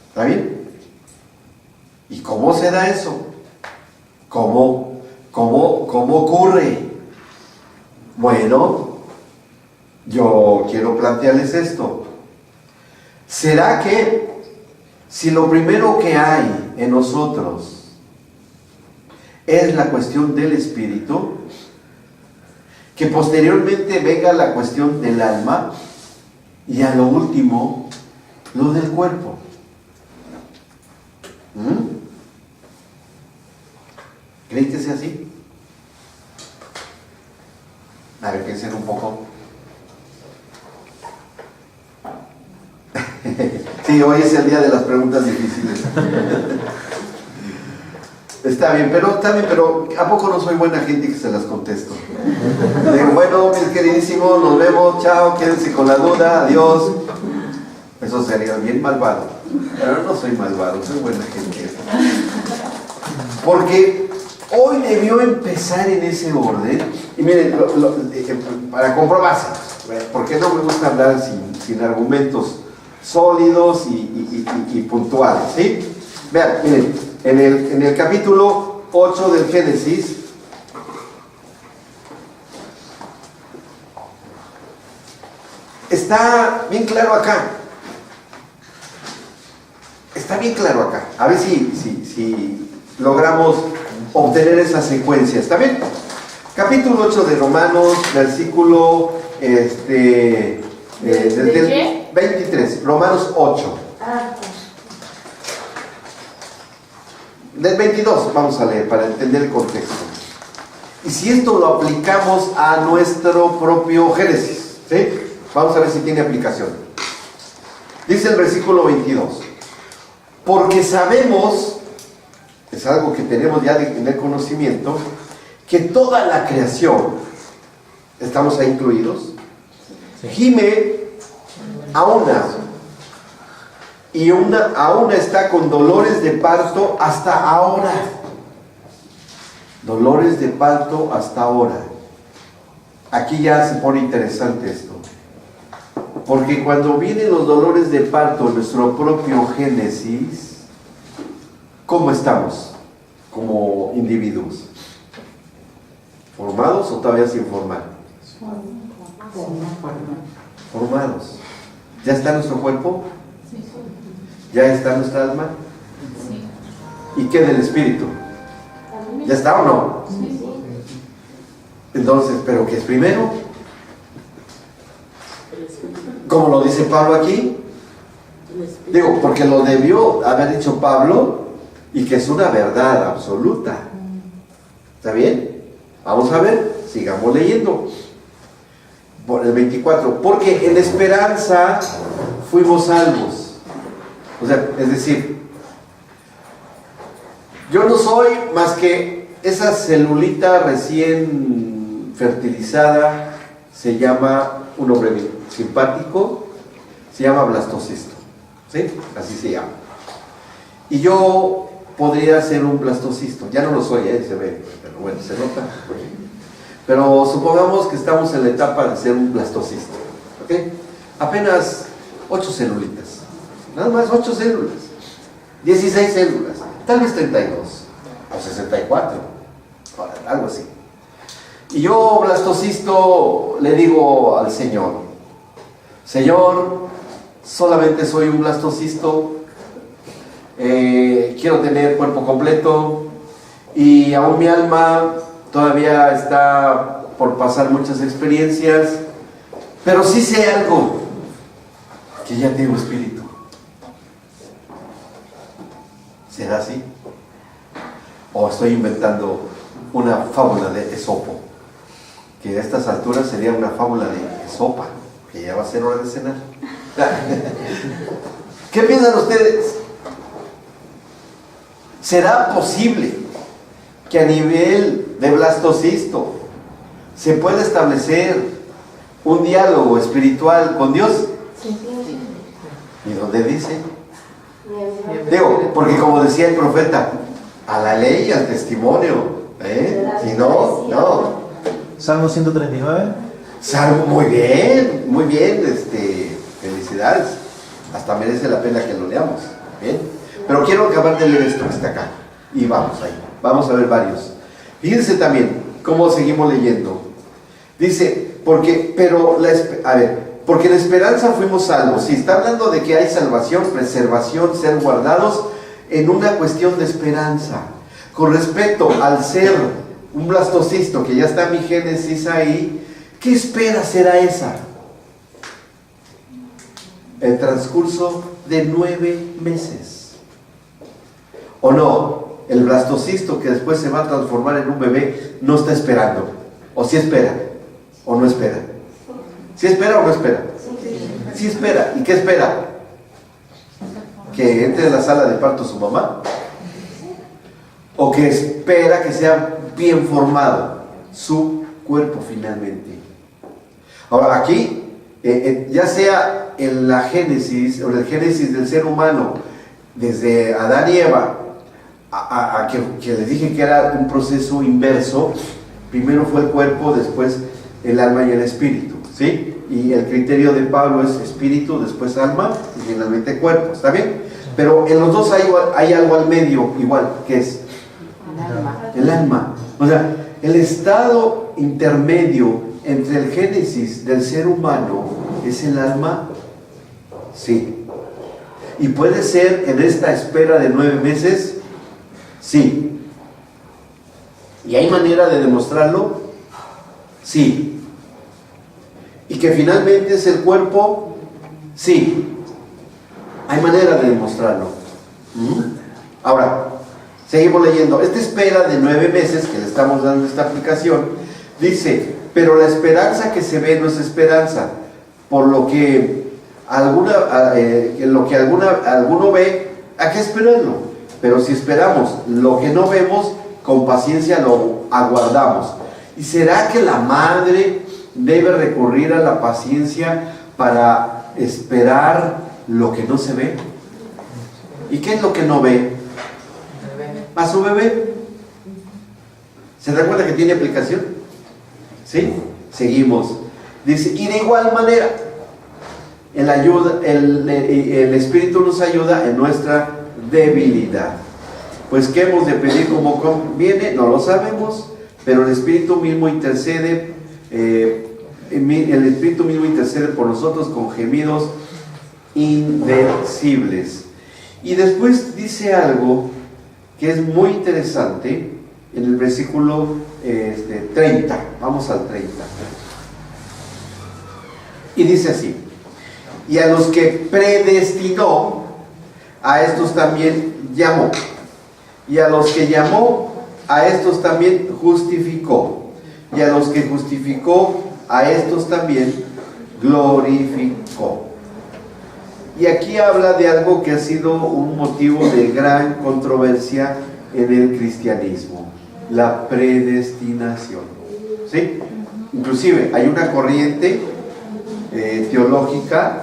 ¿Está bien? ¿Y cómo se da eso? ¿Cómo ocurre? Bueno, yo quiero plantearles esto. ¿Será que si lo primero que hay en nosotros es la cuestión del espíritu, que posteriormente venga la cuestión del alma y a lo último lo del cuerpo? ¿Creen que sea así? A ver, piensen un poco. Sí, hoy es el día de las preguntas difíciles. Está bien, pero ¿a poco no soy buena gente que se las contesto? Digo, bueno, mis queridísimos, nos vemos, chao, quédense con la duda, adiós. Eso sería bien malvado. Pero no soy malvado, soy buena gente. Porque hoy debió empezar en ese orden. Y miren, para comprobarse, porque no me gusta hablar sin argumentos sólidos y puntuales, ¿sí? Vean, miren, en el capítulo 8 del Génesis, está bien claro acá. Está bien claro acá. A ver si logramos obtener esa secuencia. ¿Está bien? Capítulo 8 de Romanos, versículo ¿De qué? 23. Romanos 8. Del 22 vamos a leer para entender el contexto. Y si esto lo aplicamos a nuestro propio Génesis, ¿sí? Vamos a ver si tiene aplicación. Dice el versículo 22. Porque sabemos, es algo que tenemos ya en el conocimiento, que toda la creación, estamos ahí incluidos, gime a una, y aún está con dolores de parto hasta ahora. Dolores de parto hasta ahora. Aquí ya se pone interesante esto. Porque cuando vienen los dolores de parto en nuestro propio Génesis, ¿cómo estamos como individuos? ¿Formados o todavía sin formar? Formados. ¿Ya está nuestro cuerpo? Sí. ¿Ya está nuestra alma? Sí. ¿Y qué del espíritu? ¿Ya está o no? Sí. Entonces, ¿pero qué es primero? Como lo dice Pablo aquí. Digo, porque lo debió haber dicho Pablo y que es una verdad absoluta. ¿Está bien? Vamos a ver, sigamos leyendo. Por el 24. Porque en esperanza fuimos salvos. O sea, es decir, yo no soy más que esa celulita recién fertilizada, se llama, un nombre bien simpático, se llama blastocisto, ¿sí? Así se llama. Y yo podría ser un blastocisto, ya no lo soy, se ve, pero bueno, se nota. Pero supongamos que estamos en la etapa de ser un blastocisto, ¿ok? Apenas 8 celulitas, nada más 8 células, 16 células, tal vez 32 o 64, algo así. Y yo, blastocisto, le digo al Señor, Señor, solamente soy un blastocisto, quiero tener cuerpo completo y aún mi alma todavía está por pasar muchas experiencias, pero sí sé algo, que ya tengo espíritu. ¿Será así? ¿O estoy inventando una fábula de Esopo? Que a estas alturas sería una fábula de Esopa, que ya va a ser hora de cenar. ¿Qué piensan ustedes? ¿Será posible que a nivel de blastocisto se pueda establecer un diálogo espiritual con Dios? ¿Y dónde dice? Digo, porque como decía el profeta, a la ley y al testimonio, si no, no. Salmo 139. Salmo, muy bien, felicidades. Hasta merece la pena que lo leamos. Bien. Pero quiero acabar de leer esto que está acá. Y vamos ahí. Vamos a ver varios. Fíjense también cómo seguimos leyendo. Dice, porque en esperanza fuimos salvos. Si está hablando de que hay salvación, preservación, ser guardados en una cuestión de esperanza. Con respecto al ser un blastocisto, que ya está mi Génesis ahí, ¿qué espera será esa? El transcurso de 9 meses. ¿O no? el blastocisto que después se va a transformar en un bebé no está esperando. O sí espera, o no espera. ¿Sí espera o no espera? Sí espera. ¿Y qué espera? ¿Que entre en la sala de parto su mamá? ¿O que espera que sea bien formado su cuerpo finalmente? Ahora aquí, ya sea en la Génesis, o en el Génesis del ser humano, desde Adán y Eva, que les dije que era un proceso inverso, primero fue el cuerpo, después el alma y el espíritu, ¿sí? Y el criterio de Pablo es espíritu, después alma y finalmente cuerpo, ¿está bien? Pero en los dos hay algo al medio igual, que es el alma. O sea, el estado intermedio entre el génesis del ser humano es el alma, sí. Y puede ser en esta espera de 9 meses, sí. ¿Y hay manera de demostrarlo? Sí. ¿Y que finalmente es el cuerpo? Sí. Hay manera de demostrarlo. Ahora, seguimos leyendo. Esta espera de 9 meses que le estamos dando esta aplicación, dice, pero la esperanza que se ve no es esperanza, por lo que alguno ve, hay que esperarlo. Pero si esperamos lo que no vemos, con paciencia lo aguardamos. ¿Y será que la madre debe recurrir a la paciencia para esperar lo que no se ve? ¿Y qué es lo que no ve? A su bebé. ¿Se da cuenta que tiene aplicación? ¿Sí? Seguimos. Dice, y de igual manera, el Espíritu nos ayuda en nuestra debilidad. Pues ¿qué hemos de pedir como conviene? No lo sabemos, pero el Espíritu mismo intercede, por nosotros con gemidos indecibles. Y después dice algo que es muy interesante en el versículo 30. Vamos al 30. Y dice así: y a los que predestinó, a estos también llamó. Y a los que llamó, a estos también justificó. Y a los que justificó, a estos también glorificó. Y aquí habla de algo que ha sido un motivo de gran controversia en el cristianismo: la predestinación. ¿Sí? Inclusive hay una corriente teológica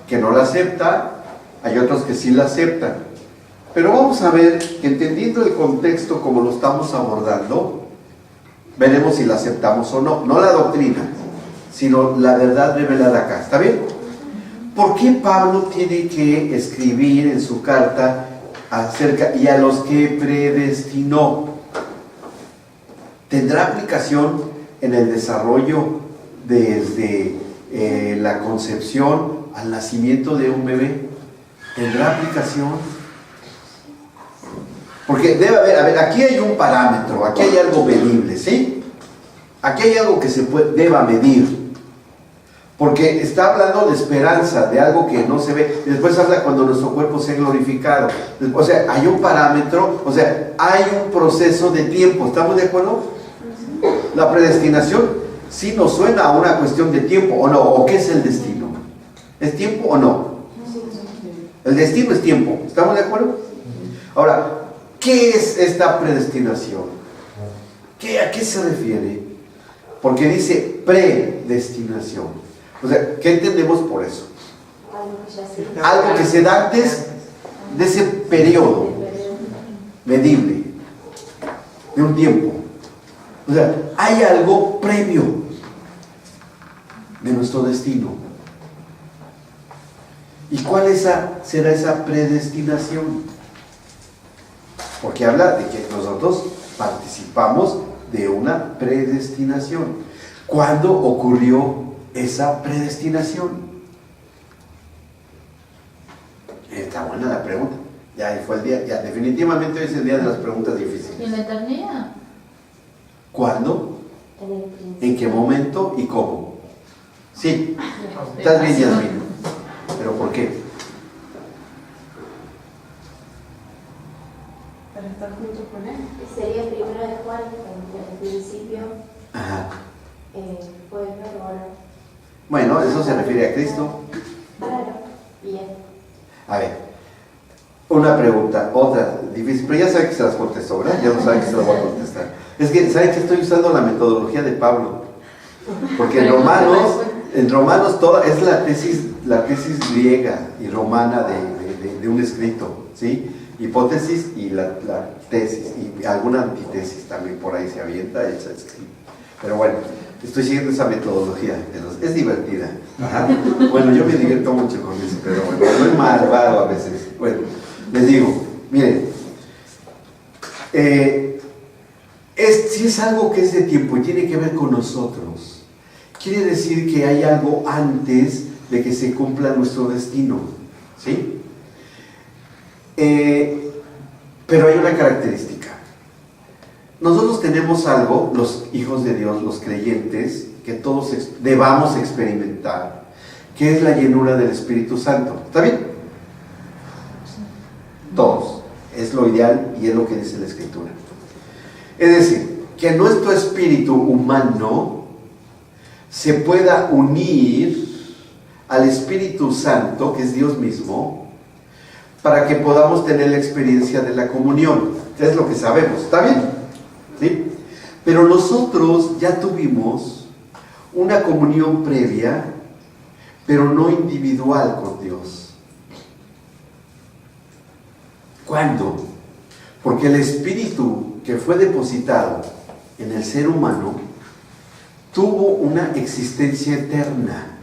que no la acepta, hay otros que sí la aceptan. Pero vamos a ver que, entendiendo el contexto como lo estamos abordando, veremos si la aceptamos o no. No la doctrina, sino la verdad revelada acá. ¿Está bien? ¿Por qué Pablo tiene que escribir en su carta acerca y a los que predestinó? ¿Tendrá aplicación en el desarrollo desde la concepción al nacimiento de un bebé? ¿Tendrá aplicación? Porque debe haber, aquí hay un parámetro, aquí hay algo medible, ¿sí? Aquí hay algo que se deba medir. Porque está hablando de esperanza, de algo que no se ve. Después habla cuando nuestro cuerpo sea glorificado. O sea, hay un parámetro, o sea, hay un proceso de tiempo. ¿Estamos de acuerdo? La predestinación sí nos suena a una cuestión de tiempo, ¿o no? ¿O qué es el destino? ¿Es tiempo o no? El destino es tiempo. ¿Estamos de acuerdo? Ahora, ¿qué es esta predestinación? ¿A qué se refiere? Porque dice predestinación. O sea, ¿qué entendemos por eso? Algo que se da antes de ese periodo medible, de un tiempo. O sea, hay algo previo de nuestro destino. ¿Y cuál será esa predestinación? Porque habla de que nosotros participamos de una predestinación. ¿Cuándo ocurrió esa predestinación? Está buena la pregunta. Ya fue el día, ya definitivamente hoy es el día de las preguntas difíciles. ¿Y en la eternidad? ¿Cuándo? ¿En qué momento y cómo? Sí, estás bien, Yasmin. ¿Pero por qué? para estar juntos con Él. Sería primero de Juan, en el principio Ajá. fue ahora. Bueno, eso se refiere a Cristo. Claro, bien. A ver, una pregunta, otra difícil, pero ya saben que se las contesto, ¿verdad? Ya no saben que se las voy a contestar. Es que, ¿saben que estoy usando la metodología de Pablo? Porque en Romanos toda es la tesis griega y romana de un escrito, ¿sí? Hipótesis y la tesis, y alguna antitesis también por ahí se avienta, hecha escrito. Pero bueno, estoy siguiendo esa metodología, es divertida. Ajá. Bueno, yo me divierto mucho con eso, pero bueno, soy malvado a veces. Bueno, les digo, miren, si es algo que es de tiempo y tiene que ver con nosotros, quiere decir que hay algo antes de que se cumpla nuestro destino, ¿sí? Pero hay una característica. Nosotros tenemos algo, los hijos de Dios, los creyentes, que todos debamos experimentar, que es la llenura del Espíritu Santo. ¿Está bien? Todos. Es lo ideal y es lo que dice la Escritura. Es decir, que nuestro espíritu humano se pueda unir al Espíritu Santo, que es Dios mismo, para que podamos tener la experiencia de la comunión. Es lo que sabemos. ¿Está bien? ¿Sí? Pero nosotros ya tuvimos una comunión previa, pero no individual con Dios. ¿Cuándo? Porque el Espíritu que fue depositado en el ser humano tuvo una existencia eterna,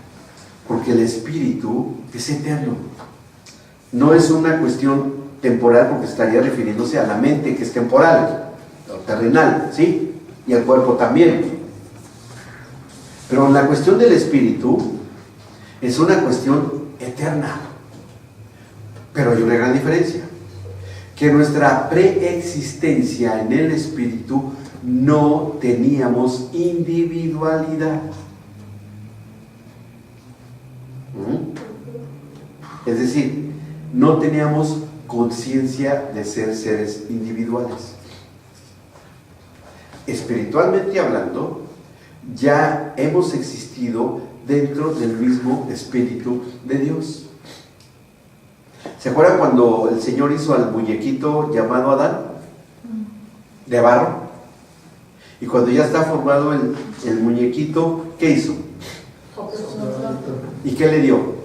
porque el Espíritu es eterno. No es una cuestión temporal, porque estaría refiriéndose a la mente, que es temporal, o terrenal, ¿sí? Y al cuerpo también. Pero la cuestión del Espíritu es una cuestión eterna. Pero hay una gran diferencia, que nuestra preexistencia en el Espíritu no teníamos individualidad. Es decir, no teníamos conciencia de ser seres individuales. Espiritualmente hablando, ya hemos existido dentro del mismo Espíritu de Dios. ¿Se acuerdan cuando el Señor hizo al muñequito llamado Adán? De barro. Y cuando ya está formado el muñequito, ¿qué hizo? ¿Y qué le dio?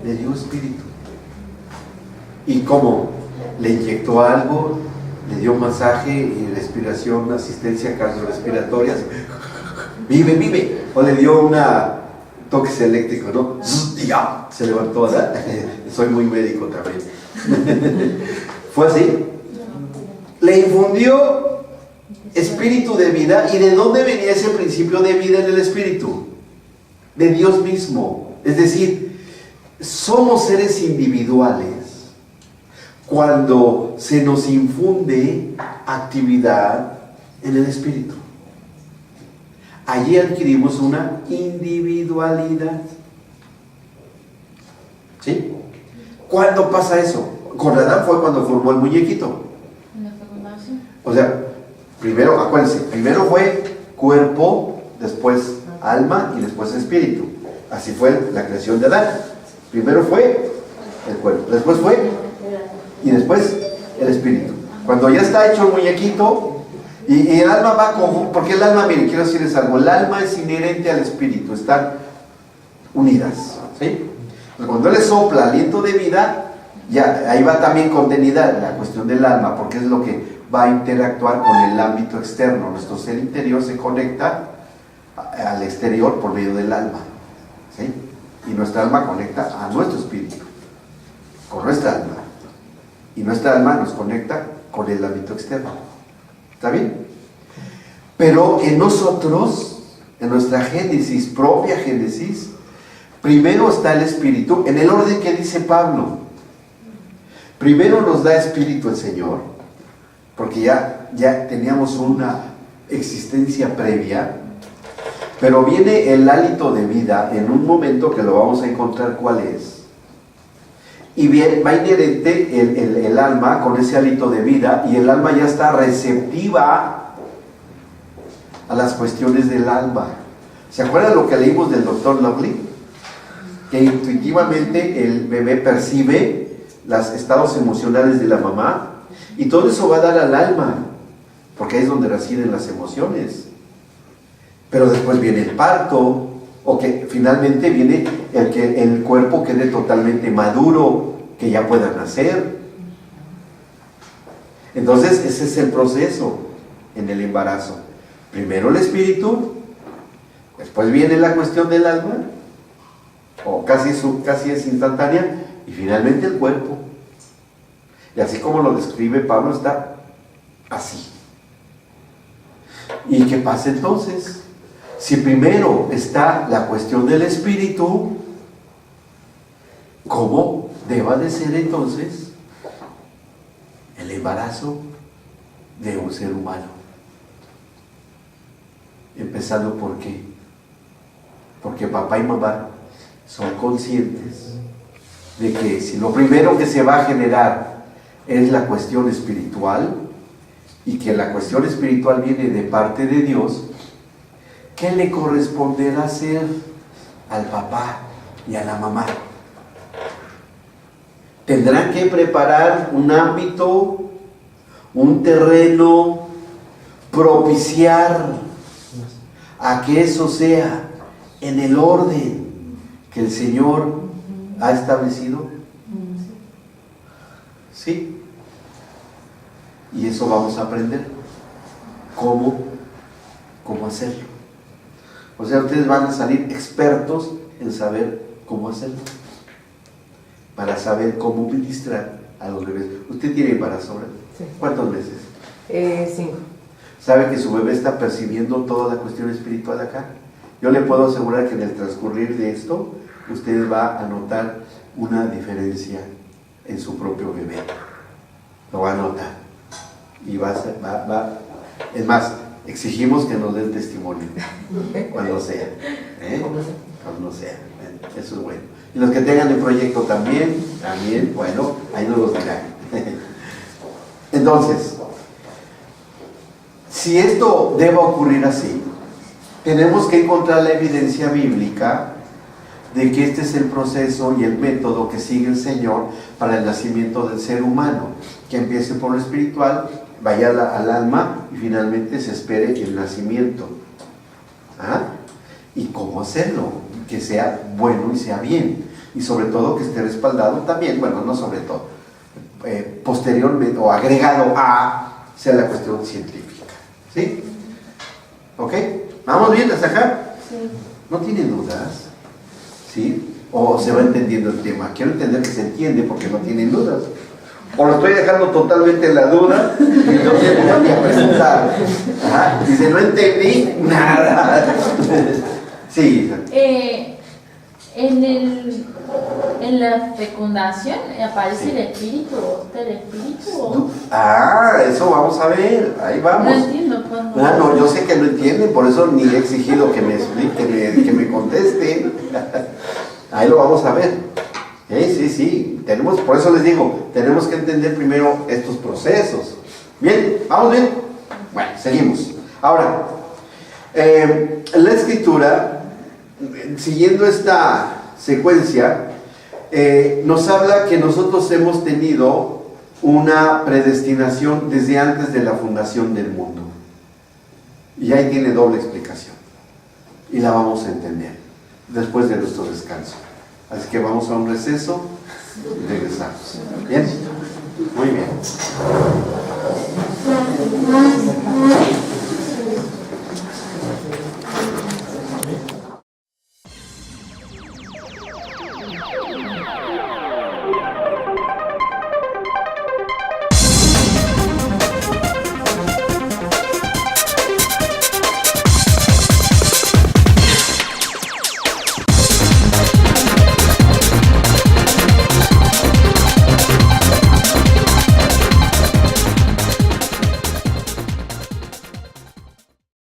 Le dio espíritu. ¿Y cómo? Le inyectó algo, le dio masaje y respiración, asistencia cardiorrespiratoria. Vive, vive. O le dio toques eléctricos, ¿no? Y ya, se levantó. Soy muy médico también. ¿Fue así? Le infundió espíritu de vida. ¿Y de dónde venía ese principio de vida en el espíritu? De Dios mismo. Es decir, somos seres individuales cuando se nos infunde actividad en el espíritu. Allí adquirimos una individualidad. ¿Sí? ¿Cuándo pasa eso? Con Adán fue cuando formó el muñequito. En la fecundación. O sea, primero, acuérdense, primero fue cuerpo, después alma y después espíritu. Así fue la creación de Adán. Primero fue el cuerpo, después fue y después el espíritu. Cuando ya está hecho el muñequito y el alma va como, porque el alma, miren, quiero decirles algo, el alma es inherente al espíritu, están unidas, ¿sí? Pero cuando él le sopla aliento de vida, ya ahí va también contenida la cuestión del alma, porque es lo que va a interactuar con el ámbito externo. Nuestro ser interior se conecta al exterior por medio del alma, ¿sí? Y nuestra alma conecta a nuestro espíritu con nuestra alma, y nuestra alma nos conecta con el ámbito externo. ¿Está bien? Pero en nosotros, en nuestra génesis, propia génesis, primero está el espíritu, en el orden que dice Pablo. Primero nos da espíritu el Señor, porque ya teníamos una existencia previa, pero viene el hálito de vida en un momento que lo vamos a encontrar cuál es. y bien, va inherente el alma con ese hálito de vida, y el alma ya está receptiva a las cuestiones del alma. ¿Se acuerdan lo que leímos del Dr. Lovely? Que intuitivamente el bebé percibe los estados emocionales de la mamá, y todo eso va a dar al alma, porque ahí es donde residen las emociones. Pero después viene el parto, o que finalmente viene el que el cuerpo quede totalmente maduro, que ya pueda nacer. Entonces ese es el proceso en el embarazo. Primero el espíritu, después viene la cuestión del alma, o casi es instantánea, y finalmente el cuerpo. Y así como lo describe Pablo, está así. ¿Y qué pasa entonces? Si primero está la cuestión del espíritu, ¿cómo deba de ser entonces el embarazo de un ser humano? Empezando por qué. Porque papá y mamá son conscientes de que si lo primero que se va a generar es la cuestión espiritual, y que la cuestión espiritual viene de parte de Dios, ¿qué le corresponderá hacer al papá y a la mamá? Tendrán que preparar un ámbito, un terreno, propiciar a que eso sea en el orden que el Señor ha establecido. ¿Sí? Y eso vamos a aprender. ¿Cómo hacerlo? O sea, ustedes van a salir expertos en saber cómo hacerlo, para saber cómo ministrar a los bebés. ¿Usted tiene embarazo ahora? Sí. ¿Cuántos meses? 5. ¿Sabe que su bebé está percibiendo toda la cuestión espiritual acá? Yo le puedo asegurar que en el transcurrir de esto, usted va a notar una diferencia en su propio bebé. Lo va a notar. Y es más, exigimos que nos dé el testimonio cuando sea. Cuando sea. Eso es bueno. Y los que tengan el proyecto también, bueno, ahí nos los dirán. Entonces, si esto debe ocurrir así, tenemos que encontrar la evidencia bíblica de que este es el proceso y el método que sigue el Señor para el nacimiento del ser humano, que empiece por lo espiritual, vaya al alma y finalmente se espere el nacimiento. ¿Y cómo hacerlo? Que sea bueno y sea bien, y sobre todo que esté respaldado también, bueno, no sobre todo, posteriormente o agregado a sea la cuestión científica. ¿Sí? ¿Ok? ¿Vamos bien hasta acá? Sí. ¿No tienen dudas? ¿Sí? ¿O se va entendiendo el tema? Quiero entender que se entiende porque no tienen dudas. O lo estoy dejando totalmente en la duda y no tengo que preguntar. Dice, no entendí nada. Sí. En la fecundación aparece el espíritu, ¿está el espíritu? Eso vamos a ver, ahí vamos. No entiendo cuándo. No, yo sé que no entienden, por eso ni he exigido que me explique, que me conteste. Ahí lo vamos a ver. Sí, por eso les digo, tenemos que entender primero estos procesos. Bien, ¿vamos bien? Bueno, seguimos. Ahora, la Escritura, siguiendo esta secuencia, nos habla que nosotros hemos tenido una predestinación desde antes de la fundación del mundo. Y ahí tiene doble explicación. Y la vamos a entender después de nuestro descanso. Así que vamos a un receso y regresamos. ¿Bien? Muy bien.